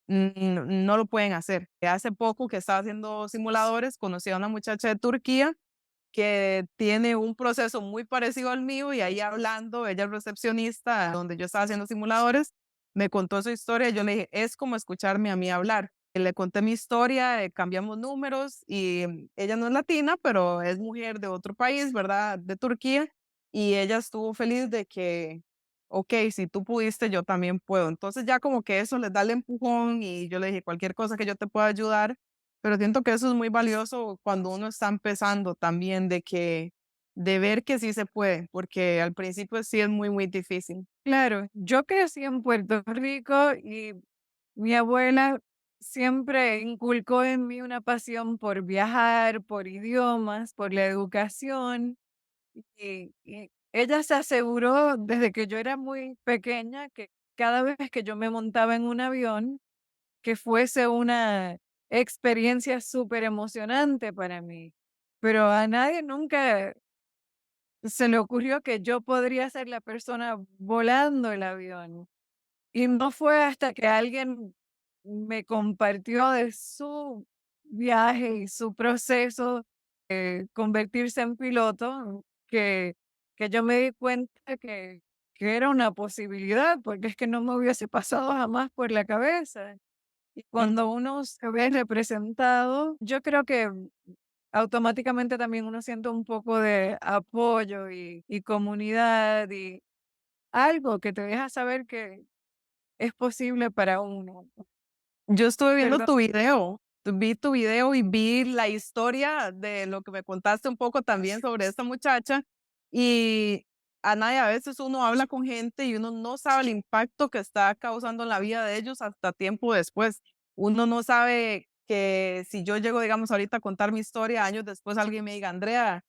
no lo pueden hacer. Hace poco que estaba haciendo simuladores, conocí a una muchacha de Turquía que tiene un proceso muy parecido al mío y ahí hablando, ella es recepcionista donde yo estaba haciendo simuladores, me contó su historia, yo le dije, es como escucharme a mí hablar. Le conté mi historia, cambiamos números y ella no es latina, pero es mujer de otro país, ¿verdad? De Turquía, y ella estuvo feliz de que, ok, si tú pudiste, yo también puedo. Entonces ya como que eso les da el empujón y yo le dije, cualquier cosa que yo te pueda ayudar, pero siento que eso es muy valioso cuando uno está empezando también, de ver que sí se puede, porque al principio sí es muy, muy difícil.
Claro, yo crecí en Puerto Rico y mi abuela siempre inculcó en mí una pasión por viajar, por idiomas, por la educación. Y ella se aseguró desde que yo era muy pequeña que cada vez que yo me montaba en un avión, que fuese una experiencia súper emocionante para mí. Pero a nadie nunca se le ocurrió que yo podría ser la persona volando el avión. Y no fue hasta que alguien me compartió de su viaje y su proceso de convertirse en piloto que yo me di cuenta que era una posibilidad, porque es que no me hubiese pasado jamás por la cabeza. Y cuando uno se ve representado, yo creo que automáticamente también uno siente un poco de apoyo y comunidad y algo que te deja saber que es posible para uno.
Yo estuve viendo
Perdón.
tu video, vi tu video y vi la historia de lo que me contaste un poco también sobre esta muchacha y a veces uno habla con gente y uno no sabe el impacto que está causando en la vida de ellos hasta tiempo después. Uno no sabe que si yo llego, digamos, ahorita a contar mi historia, años después alguien me diga, Andrea,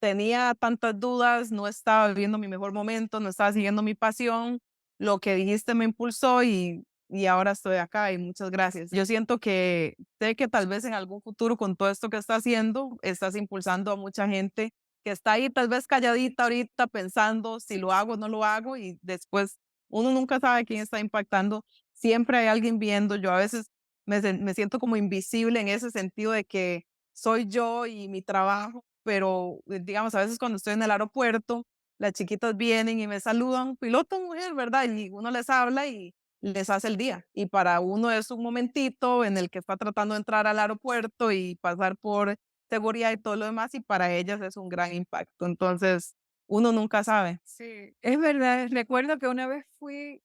tenía tantas dudas, no estaba viviendo mi mejor momento, no estaba siguiendo mi pasión, lo que dijiste me impulsó y ahora estoy acá y muchas gracias. Yo siento que sé que tal vez en algún futuro con todo esto que estás haciendo, estás impulsando a mucha gente que está ahí tal vez calladita ahorita pensando si lo hago o no lo hago y después uno nunca sabe quién está impactando. Siempre hay alguien viendo. Yo a veces me siento como invisible en ese sentido de que soy yo y mi trabajo, pero digamos, a veces cuando estoy en el aeropuerto, las chiquitas vienen y me saludan, piloto mujer, ¿verdad? Y uno les habla y les hace el día. Y para uno es un momentito en el que está tratando de entrar al aeropuerto y pasar por seguridad y todo lo demás, y para ellas es un gran impacto. Entonces, uno nunca sabe.
Sí, es verdad. Recuerdo que una vez fui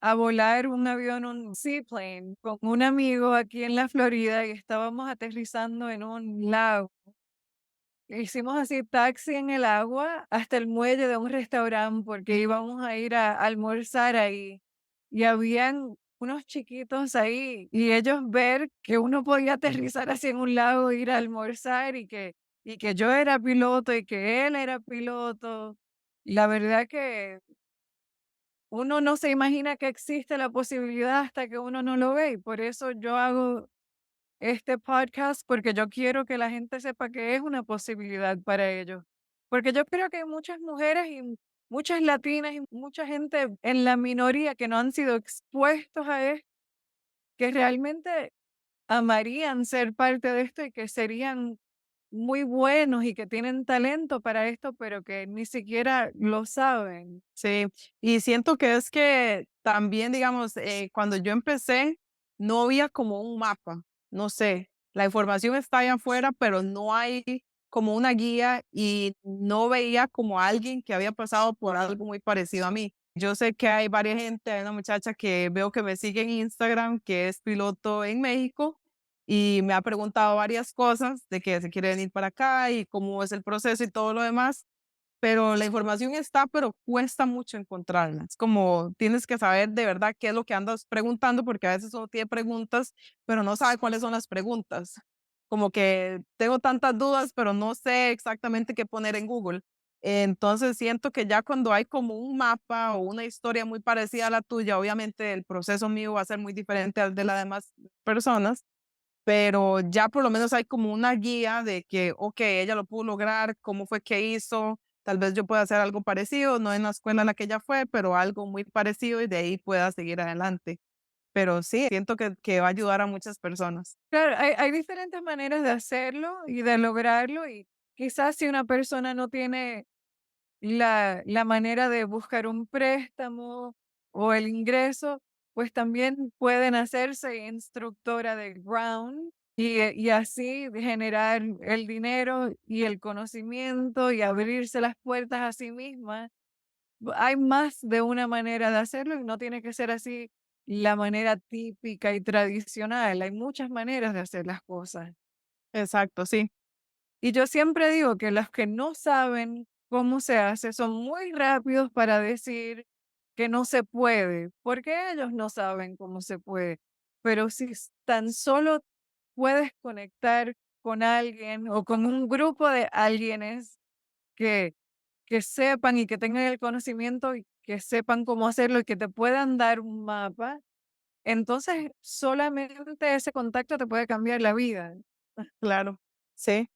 a volar un avión, un seaplane, con un amigo aquí en la Florida y estábamos aterrizando en un lago. Hicimos así taxi en el agua hasta el muelle de un restaurante porque íbamos a ir a almorzar ahí. Y habían unos chiquitos ahí y ellos ver que uno podía aterrizar así en un lago, ir a almorzar y que yo era piloto y que él era piloto. La verdad que uno no se imagina que existe la posibilidad hasta que uno no lo ve, y por eso yo hago este podcast, porque yo quiero que la gente sepa que es una posibilidad para ellos. Porque yo creo que hay muchas mujeres y muchas latinas y mucha gente en la minoría que no han sido expuestos a esto, que realmente amarían ser parte de esto y que serían muy buenos y que tienen talento para esto, pero que ni siquiera lo saben.
Sí, y siento que es que también, digamos, cuando yo empecé, no había como un mapa, no sé, la información está allá afuera, pero no hay como una guía y no veía como alguien que había pasado por algo muy parecido a mí. Yo sé que hay varias gente, hay una muchacha que veo que me sigue en Instagram, que es piloto en México, y me ha preguntado varias cosas de que se quiere venir para acá y cómo es el proceso y todo lo demás, pero la información está, pero cuesta mucho encontrarla. Es como tienes que saber de verdad qué es lo que andas preguntando, porque a veces uno tiene preguntas, pero no sabe cuáles son las preguntas. Como que tengo tantas dudas, pero no sé exactamente qué poner en Google. Entonces siento que ya cuando hay como un mapa o una historia muy parecida a la tuya, obviamente el proceso mío va a ser muy diferente al de las demás personas, pero ya por lo menos hay como una guía de que, okey, ella lo pudo lograr, cómo fue que hizo, tal vez yo pueda hacer algo parecido, no en la escuela en la que ella fue, pero algo muy parecido y de ahí pueda seguir adelante. Pero sí, siento que va a ayudar a muchas personas.
Claro, hay diferentes maneras de hacerlo y de lograrlo, y quizás si una persona no tiene la manera de buscar un préstamo o el ingreso, pues también pueden hacerse instructora de ground y así generar el dinero y el conocimiento y abrirse las puertas a sí mismas. Hay más de una manera de hacerlo y no tiene que ser así la manera típica y tradicional. Hay muchas maneras de hacer las cosas.
Exacto, sí,
Y yo siempre digo que los que no saben cómo se hace son muy rápidos para decir que no se puede, porque ellos no saben cómo se puede. Pero si tan solo puedes conectar con alguien o con un grupo de alguienes que, que sepan y que tengan el conocimiento y que sepan cómo hacerlo y que te puedan dar un mapa, entonces solamente ese contacto te puede cambiar la vida.
claro. Sí.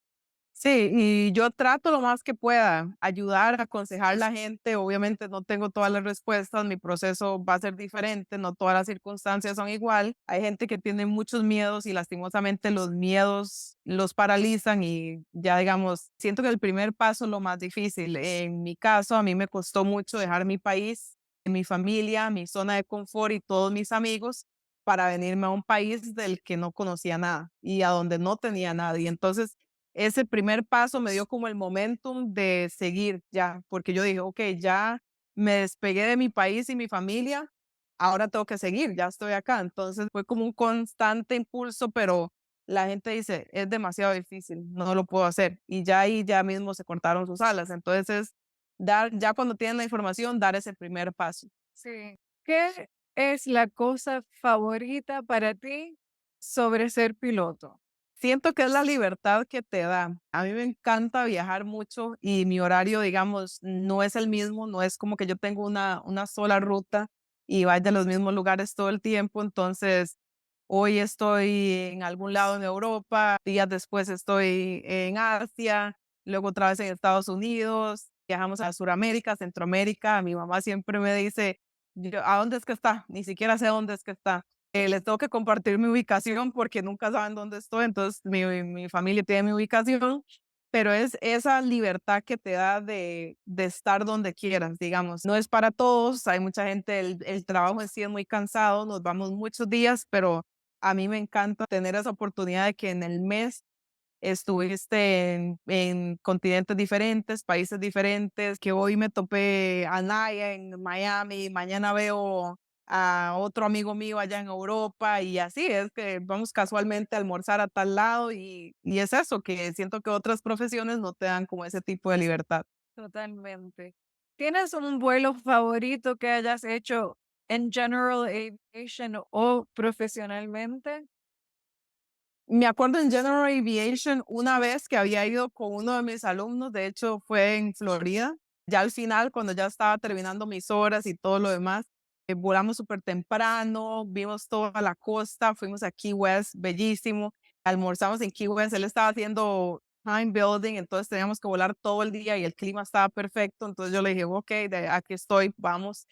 Sí, y yo trato lo más que pueda, ayudar, aconsejar a la gente. Obviamente no tengo todas las respuestas, mi proceso va a ser diferente, no todas las circunstancias son igual. Hay gente que tiene muchos miedos y lastimosamente los miedos los paralizan y ya digamos, siento que el primer paso es lo más difícil. En mi caso, a mí me costó mucho dejar mi país, mi familia, mi zona de confort y todos mis amigos para venirme a un país del que no conocía nada y a donde no tenía nadie. Entonces, ese primer paso me dio como el momentum de seguir ya, porque yo dije, okey, ya me despegué de mi país y mi familia, ahora tengo que seguir, ya estoy acá. Entonces, fue como un constante impulso, pero la gente dice: "Es demasiado difícil, no lo puedo hacer", y ya ahí ya mismo se cortaron sus alas. Entonces, dar ya cuando tienen la información, dar ese primer paso.
Sí. ¿Qué es la cosa favorita para ti sobre ser piloto?
Siento que es la libertad que te da. A mí me encanta viajar mucho y mi horario, digamos, no es el mismo, no es como que yo tengo una sola ruta y vaya a los mismos lugares todo el tiempo. Entonces, hoy estoy en algún lado en Europa, días después estoy en Asia, luego otra vez en Estados Unidos, viajamos a Sudamérica, Centroamérica. Mi mamá siempre me dice, "¿A dónde es que está? Ni siquiera sé dónde es que está". Les tengo que compartir mi ubicación porque nunca saben dónde estoy, entonces mi familia tiene mi ubicación, pero es esa libertad que te da de estar donde quieras, digamos. No es para todos, hay mucha gente, el trabajo en sí es muy cansado, nos vamos muchos días, pero a mí me encanta tener esa oportunidad de que en el mes estuviste en continentes diferentes, países diferentes, que hoy me topé a Naya en Miami, mañana veo a otro amigo mío allá en Europa y así es que vamos casualmente a almorzar a tal lado y es eso, que siento que otras profesiones no te dan como ese tipo de libertad.
Totalmente. ¿Tienes un vuelo favorito que hayas hecho en General Aviation o profesionalmente?
Me acuerdo en General Aviation una vez que había ido con uno de mis alumnos, de hecho fue en Florida, ya al final, cuando ya estaba terminando mis horas y todo lo demás, volamos súper temprano, vimos toda la costa, fuimos a Key West, bellísimo, almorzamos en Key West, él estaba haciendo time building, entonces teníamos que volar todo el día y el clima estaba perfecto, entonces yo le dije, ok, aquí estoy, vamos.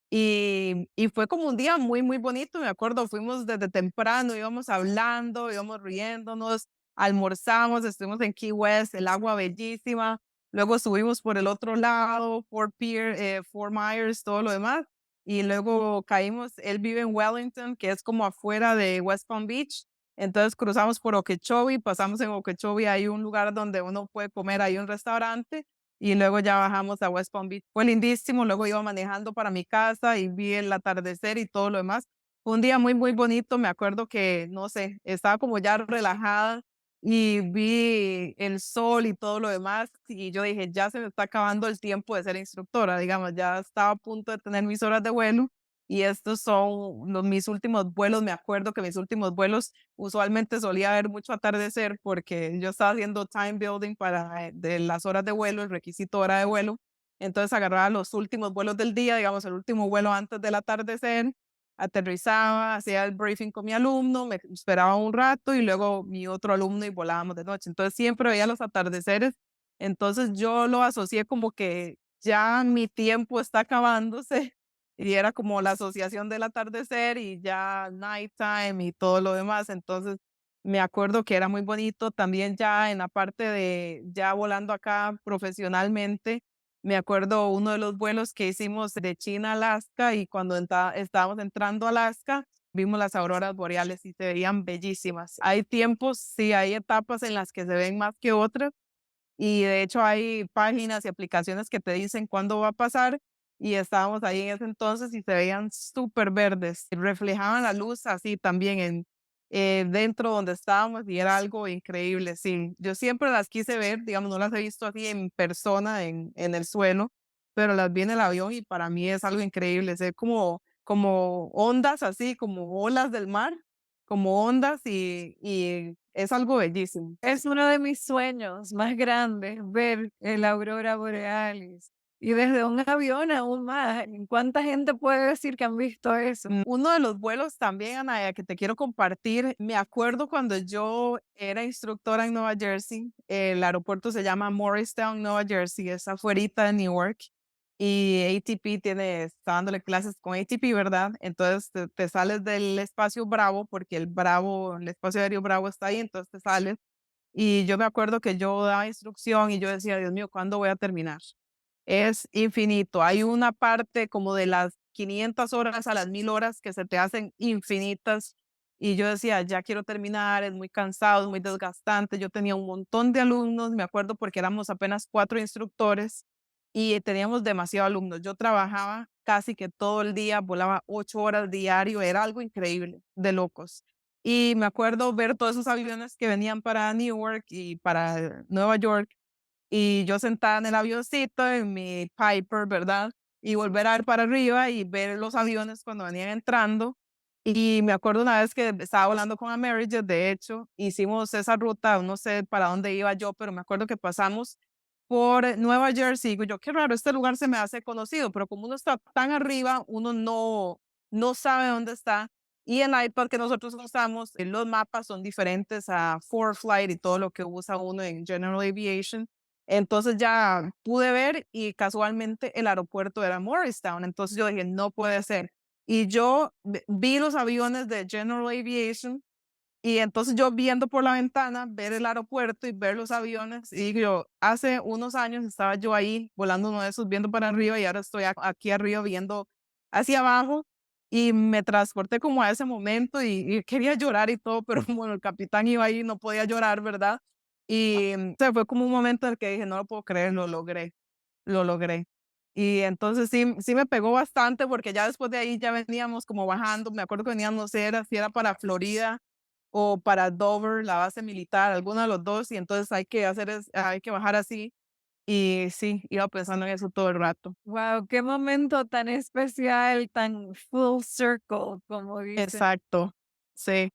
Y fue como un día muy, muy bonito, me acuerdo, fuimos desde temprano, íbamos hablando, íbamos riéndonos, almorzamos, estuvimos en Key West, el agua bellísima, luego subimos por el otro lado, Fort Myers, todo lo demás, y luego caímos, él vive en Wellington, que es como afuera de West Palm Beach, entonces cruzamos por Okeechobee, pasamos en Okeechobee, hay un lugar donde uno puede comer, hay un restaurante, y luego ya bajamos a West Palm Beach. Fue lindísimo, luego iba manejando para mi casa y vi el atardecer y todo lo demás. Fue un día muy, muy bonito, me acuerdo que, no sé, estaba como ya relajada y vi el sol y todo lo demás y yo dije, ya se me está acabando el tiempo de ser instructora, digamos, ya estaba a punto de tener mis horas de vuelo y estos son mis últimos vuelos, me acuerdo que mis últimos vuelos usualmente solía haber mucho atardecer porque yo estaba haciendo time building para de las horas de vuelo, el requisito hora de vuelo. Entonces agarraba los últimos vuelos del día, digamos, el último vuelo antes del atardecer, aterrizaba, hacía el briefing con mi alumno, me esperaba un rato y luego mi otro alumno y volábamos de noche. Entonces siempre veía los atardeceres. Entonces yo lo asocié como que ya mi tiempo está acabándose y era como la asociación del atardecer y ya nighttime y todo lo demás. Entonces, me acuerdo que era muy bonito también ya en la parte de ya volando acá profesionalmente. Me acuerdo uno de los vuelos que hicimos de China a Alaska y cuando estábamos entrando a Alaska, vimos las auroras boreales y se veían bellísimas. Hay tiempos, sí, hay etapas en las que se ven más que otras, y de hecho hay páginas y aplicaciones que te dicen cuándo va a pasar y estábamos ahí en ese entonces y se veían súper verdes, reflejaban la luz así también dentro donde estábamos y era algo increíble, sí. Yo siempre las quise ver, digamos, no las he visto así en persona en el suelo, pero las vi en el avión y para mí es algo increíble, ser como ondas así, como olas del mar, como ondas y es algo bellísimo.
Es uno de mis sueños más grandes ver el aurora borealis y desde un avión aún más. ¿Cuánta gente puede decir que han visto eso?
Uno de los vuelos también, Anaya, que te quiero compartir, me acuerdo cuando yo era instructora en Nueva Jersey, el aeropuerto se llama Morristown, Nueva Jersey, es afuerita de Newark, y ATP está dándole clases con ATP, ¿verdad? Entonces te sales del espacio Bravo, porque el espacio aéreo Bravo está ahí, entonces te sales, y yo me acuerdo que yo daba instrucción y yo decía, Dios mío, ¿cuándo voy a terminar? Es infinito. Hay una parte como de las 500 horas a las 1000 horas que se te hacen infinitas. Y yo decía, ya quiero terminar, es muy cansado, es muy desgastante. Yo tenía un montón de alumnos, me acuerdo porque éramos apenas 4 instructores y teníamos demasiados alumnos. Yo trabajaba casi que todo el día, volaba 8 horas diario, era algo increíble, de locos. Y me acuerdo ver todos esos aviones que venían para Newark y para Nueva York y yo sentada en el avioncito, en mi Piper, ¿verdad? Y volver a ver para arriba y ver los aviones cuando venían entrando. Y me acuerdo una vez que estaba volando con Amerijet, de hecho, hicimos esa ruta, no sé para dónde iba yo, pero me acuerdo que pasamos por Nueva Jersey. Digo yo, qué raro, este lugar se me hace conocido, pero como uno está tan arriba, uno no sabe dónde está. Y el iPad que nosotros usamos, los mapas son diferentes a ForeFlight y todo lo que usa uno en General Aviation. Entonces ya pude ver y casualmente el aeropuerto era Morristown. Entonces yo dije, no puede ser. y yo vi los aviones de General Aviation y entonces yo viendo por la ventana, ver el aeropuerto y ver los aviones, y digo yo, hace unos años estaba yo ahí volando uno de esos viendo para arriba y ahora estoy aquí arriba viendo hacia abajo y me transporté como a ese momento y quería llorar y todo, pero bueno, el capitán iba ahí, no podía llorar, ¿verdad? Y o sea, fue como un momento en el que dije, no lo puedo creer, lo logré, lo logré. Y entonces sí me pegó bastante porque ya después de ahí ya veníamos como bajando, me acuerdo que veníamos, no sé si era para Florida o para Dover, la base militar, alguno de los 2 y entonces hay que bajar así. Y sí, iba pensando en eso todo el rato.
Wow, qué momento tan especial, tan full circle, como dicen.
Exacto, sí.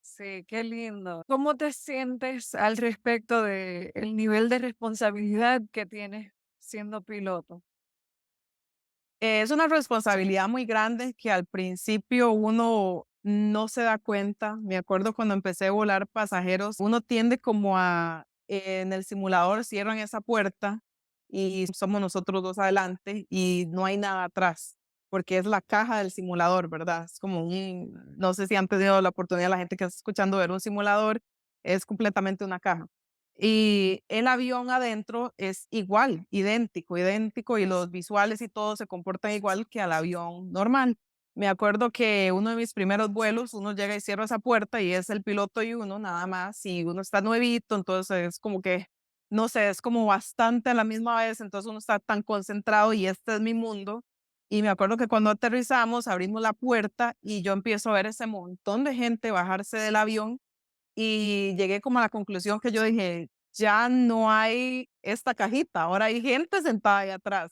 Sí, qué lindo. ¿Cómo te sientes al respecto de el nivel de responsabilidad que tienes siendo piloto?
Es una responsabilidad muy grande que al principio uno no se da cuenta. Me acuerdo cuando empecé a volar pasajeros, uno tiende como a, en el simulador cierran esa puerta y somos nosotros 2 adelante y no hay nada atrás, porque es la caja del simulador, ¿verdad? Es como no sé si han tenido la oportunidad la gente que está escuchando ver un simulador, es completamente una caja. Y el avión adentro es igual, idéntico, idéntico, y los visuales y todo se comportan igual que al avión normal. Me acuerdo que uno de mis primeros vuelos, uno llega y cierra esa puerta y es el piloto y uno nada más, y uno está nuevito, entonces es como que, no sé, es como bastante a la misma vez, entonces uno está tan concentrado y este es mi mundo. Y me acuerdo que cuando aterrizamos, abrimos la puerta y yo empiezo a ver ese montón de gente bajarse del avión y llegué como a la conclusión que yo dije, ya no hay esta cajita, ahora hay gente sentada ahí atrás.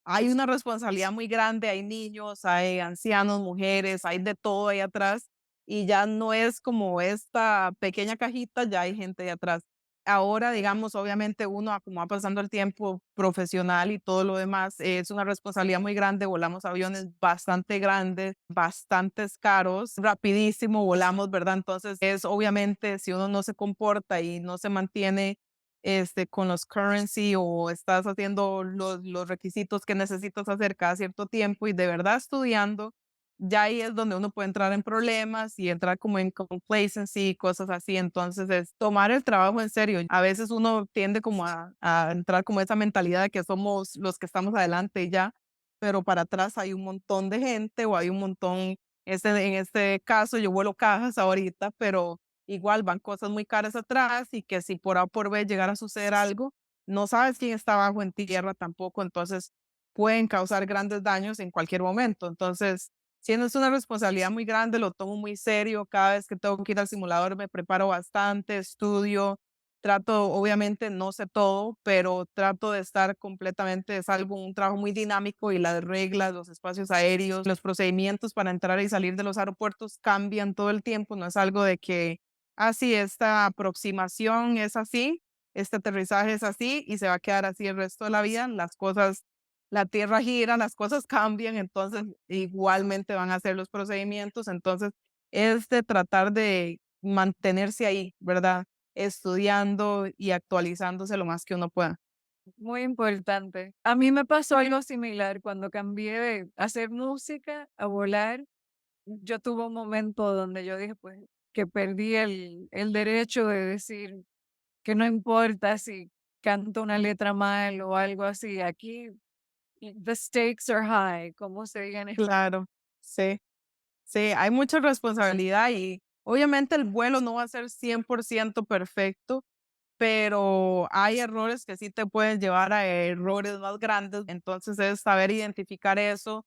Hay una responsabilidad muy grande, hay niños, hay ancianos, mujeres, hay de todo ahí atrás y ya no es como esta pequeña cajita, ya hay gente ahí atrás. Ahora, digamos, obviamente uno, como va pasando el tiempo profesional y todo lo demás, es una responsabilidad muy grande. Volamos aviones bastante grandes, bastantes caros, rapidísimo volamos, ¿verdad? Entonces, es obviamente si uno no se comporta y no se mantiene con los currency o estás haciendo los requisitos que necesitas hacer cada cierto tiempo y de verdad estudiando, ya ahí es donde uno puede entrar en problemas y entrar como en complacency y cosas así. Entonces, es tomar el trabajo en serio. A veces uno tiende como a entrar como esa mentalidad de que somos los que estamos adelante y ya, pero para atrás hay un montón de gente o hay un montón, en este caso yo vuelo cajas ahorita, pero igual van cosas muy caras atrás y que si por A o por B llegara a suceder algo, no sabes quién está abajo en tierra tampoco, entonces pueden causar grandes daños en cualquier momento. Entonces, siendo es una responsabilidad muy grande, lo tomo muy serio. Cada vez que tengo que ir al simulador me preparo bastante, estudio, trato, obviamente no sé todo, pero trato de estar completamente, es algo, un trabajo muy dinámico y las reglas, los espacios aéreos, los procedimientos para entrar y salir de los aeropuertos cambian todo el tiempo, no es algo de que, así, esta aproximación es así, este aterrizaje es así y se va a quedar así el resto de la vida. Las cosas, la tierra gira, las cosas cambian, entonces igualmente van a ser los procedimientos. Entonces, es de tratar de mantenerse ahí, ¿verdad? Estudiando y actualizándose lo más que uno pueda.
Muy importante. A mí me pasó algo similar cuando cambié de hacer música a volar. Yo tuve un momento donde yo dije, pues, que perdí el derecho de decir que no importa si canto una letra mal o algo así. Aquí, the stakes are high, como se diga en español.
Claro, sí, sí, hay mucha responsabilidad y obviamente el vuelo no va a ser 100% perfecto, pero hay errores que sí te pueden llevar a errores más grandes. Entonces es saber identificar eso,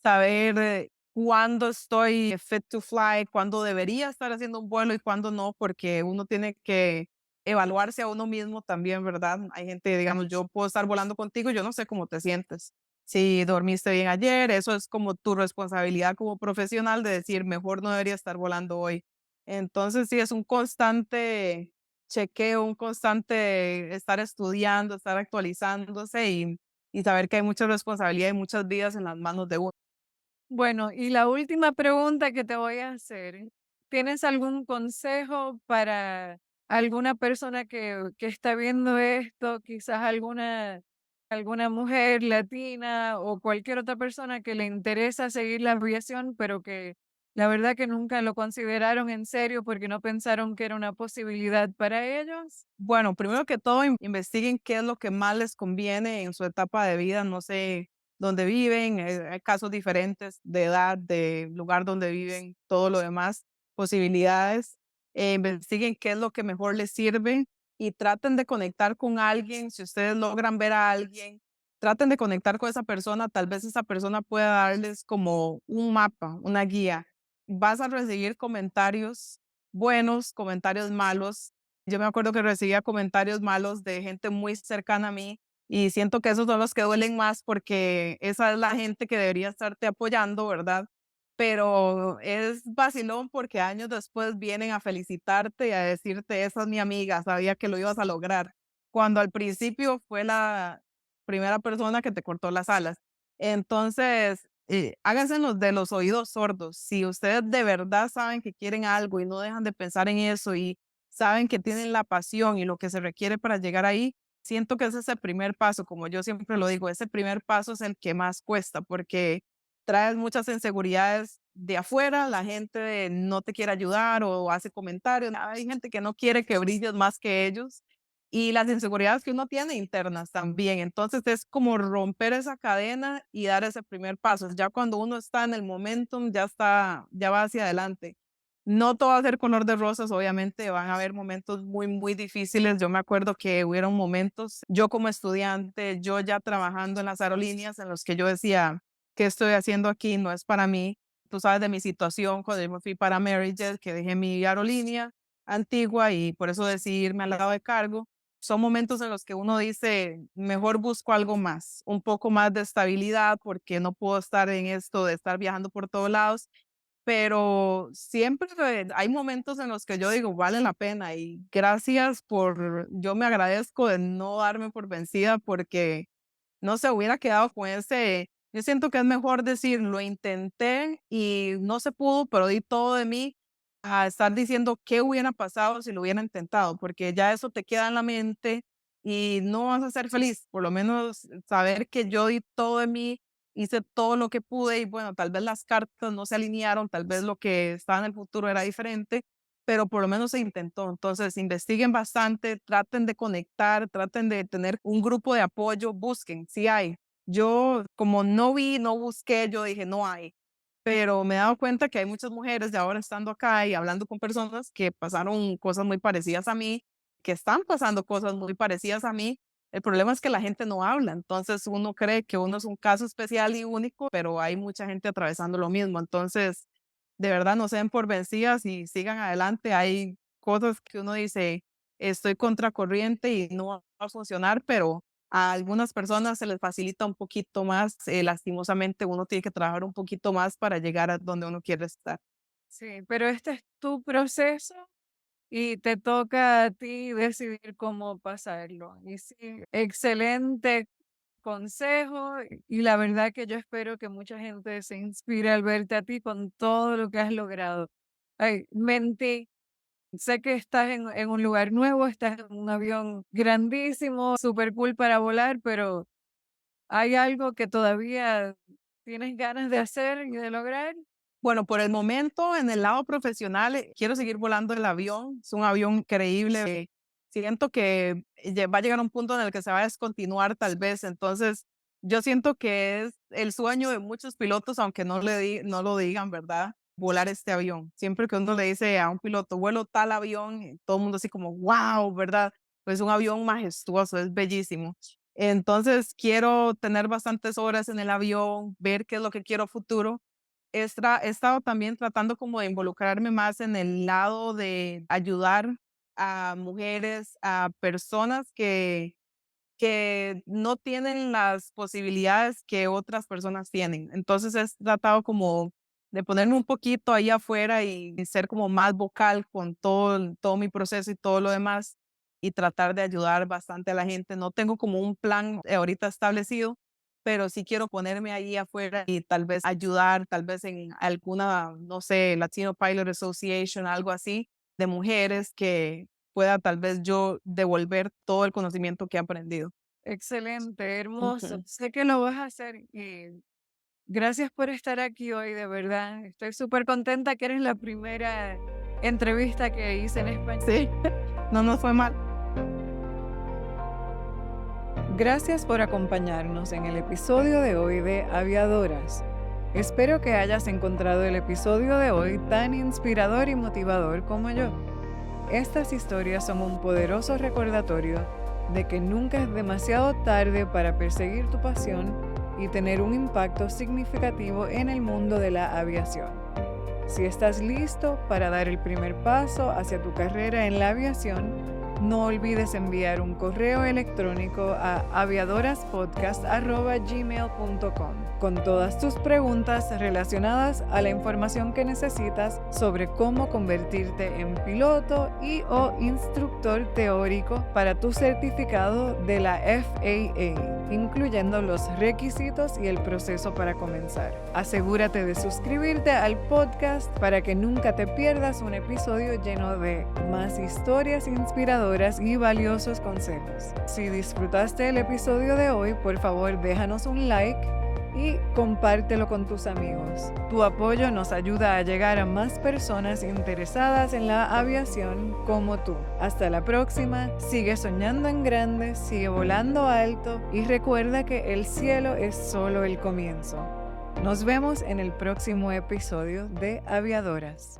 saber cuándo estoy fit to fly, cuándo debería estar haciendo un vuelo y cuándo no, porque uno tiene que evaluarse a uno mismo también, ¿verdad? Hay gente, digamos, yo puedo estar volando contigo, yo no sé cómo te sientes. Si dormiste bien ayer, eso es como tu responsabilidad como profesional de decir, mejor no debería estar volando hoy. Entonces, sí, es un constante chequeo, un constante estar estudiando, estar actualizándose y saber que hay mucha responsabilidad y muchas vidas en las manos de uno.
Bueno, y la última pregunta que te voy a hacer, ¿tienes algún consejo para alguna persona que está viendo esto? Quizás alguna alguna mujer latina o cualquier otra persona que le interesa seguir la aviación, pero que la verdad que nunca lo consideraron en serio porque no pensaron que era una posibilidad para ellos?
Bueno, primero que todo, investiguen qué es lo que más les conviene en su etapa de vida. No sé dónde viven, hay casos diferentes de edad, de lugar donde viven, todo lo demás, posibilidades. Investiguen qué es lo que mejor les sirve y traten de conectar con alguien. Si ustedes logran ver a alguien, traten de conectar con esa persona. Tal vez esa persona pueda darles como un mapa, una guía. Vas a recibir comentarios buenos, comentarios malos. Yo me acuerdo que recibía comentarios malos de gente muy cercana a mí y siento que esos son los que duelen más porque esa es la gente que debería estarte apoyando, ¿verdad? Pero es vacilón porque años después vienen a felicitarte y a decirte, esa es mi amiga, sabía que lo ibas a lograr, cuando al principio fue la primera persona que te cortó las alas. Entonces, háganse los de los oídos sordos. Si ustedes de verdad saben que quieren algo y no dejan de pensar en eso y saben que tienen la pasión y lo que se requiere para llegar ahí, siento que ese es el primer paso, como yo siempre lo digo, ese primer paso es el que más cuesta porque traes muchas inseguridades de afuera, la gente no te quiere ayudar o hace comentarios, hay gente que no quiere que brilles más que ellos y las inseguridades que uno tiene internas también. Entonces es como romper esa cadena y dar ese primer paso. Ya cuando uno está en el momentum, ya está, ya va hacia adelante. No todo va a ser color de rosas, obviamente van a haber momentos muy, muy difíciles. Yo me acuerdo que hubieron momentos, yo como estudiante, yo ya trabajando en las aerolíneas, en los que yo decía, ¿qué estoy haciendo aquí? No es para mí. Tú sabes de mi situación cuando yo me fui para Amerijet, que dejé mi aerolínea antigua y por eso decidí irme al lado de cargo. Son momentos en los que uno dice, mejor busco algo más, un poco más de estabilidad, porque no puedo estar en esto de estar viajando por todos lados, pero siempre hay momentos en los que yo digo, vale la pena y gracias por, yo me agradezco de no darme por vencida porque no se hubiera quedado con ese, yo siento que es mejor decir, lo intenté y no se pudo, pero di todo de mí, a estar diciendo qué hubiera pasado si lo hubiera intentado, porque ya eso te queda en la mente y no vas a ser feliz, por lo menos saber que yo di todo de mí, hice todo lo que pude y bueno, tal vez las cartas no se alinearon, tal vez lo que estaba en el futuro era diferente, pero por lo menos se intentó. Entonces, investiguen bastante, traten de conectar, traten de tener un grupo de apoyo, busquen, si hay. Yo, como no vi, no busqué, yo dije, no hay. Pero me he dado cuenta que hay muchas mujeres de ahora estando acá y hablando con personas que pasaron cosas muy parecidas a mí, que están pasando cosas muy parecidas a mí. El problema es que la gente no habla, entonces uno cree que uno es un caso especial y único, pero hay mucha gente atravesando lo mismo. Entonces, de verdad no se den por vencidas y sigan adelante. Hay cosas que uno dice, estoy contracorriente y no va a funcionar, pero a algunas personas se les facilita un poquito más. Lastimosamente, uno tiene que trabajar un poquito más para llegar a donde uno quiere estar.
Sí, pero este es tu proceso y te toca a ti decidir cómo pasarlo. Y sí, excelente consejo y la verdad que yo espero que mucha gente se inspire al verte a ti con todo lo que has logrado. Ay, mentí. Sé que estás en un lugar nuevo, estás en un avión grandísimo, súper cool para volar, pero ¿hay algo que todavía tienes ganas de hacer y de lograr?
Bueno, por el momento, en el lado profesional, quiero seguir volando el avión. Es un avión increíble. Siento que va a llegar un punto en el que se va a descontinuar tal vez. Entonces, yo siento que es el sueño de muchos pilotos, aunque no lo digan, ¿verdad? Volar este avión. Siempre que uno le dice a un piloto, vuelo tal avión, todo el mundo así como, wow, ¿verdad? Pues un avión majestuoso, es bellísimo. Entonces, quiero tener bastantes horas en el avión, ver qué es lo que quiero a futuro. He estado también tratando como de involucrarme más en el lado de ayudar a mujeres, a personas que no tienen las posibilidades que otras personas tienen. Entonces, he tratado como de ponerme un poquito ahí afuera y ser como más vocal con todo mi proceso y todo lo demás, y tratar de ayudar bastante a la gente. No tengo como un plan ahorita establecido, pero sí quiero ponerme ahí afuera y tal vez ayudar, tal vez en alguna, no sé, Latino Pilot Association, algo así, de mujeres que pueda tal vez yo devolver todo el conocimiento que he aprendido.
Excelente, hermoso.
Ujú.
Sé que lo vas a hacer y gracias por estar aquí hoy, de verdad. Estoy súper contenta que eres la primera entrevista que hice en español.
Sí, no nos fue mal.
Gracias por acompañarnos en el episodio de hoy de Aviadoras. Espero que hayas encontrado el episodio de hoy tan inspirador y motivador como yo. Estas historias son un poderoso recordatorio de que nunca es demasiado tarde para perseguir tu pasión y tener un impacto significativo en el mundo de la aviación. Si estás listo para dar el primer paso hacia tu carrera en la aviación, no olvides enviar un correo electrónico a aviadoraspodcast@gmail.com con todas tus preguntas relacionadas a la información que necesitas sobre cómo convertirte en piloto y o instructor teórico para tu certificado de la FAA, incluyendo los requisitos y el proceso para comenzar. Asegúrate de suscribirte al podcast para que nunca te pierdas un episodio lleno de más historias inspiradoras y valiosos consejos. Si disfrutaste el episodio de hoy, por favor déjanos un like y compártelo con tus amigos. Tu apoyo nos ayuda a llegar a más personas interesadas en la aviación como tú. Hasta la próxima, sigue soñando en grande, sigue volando alto y recuerda que el cielo es solo el comienzo. Nos vemos en el próximo episodio de Aviadoras.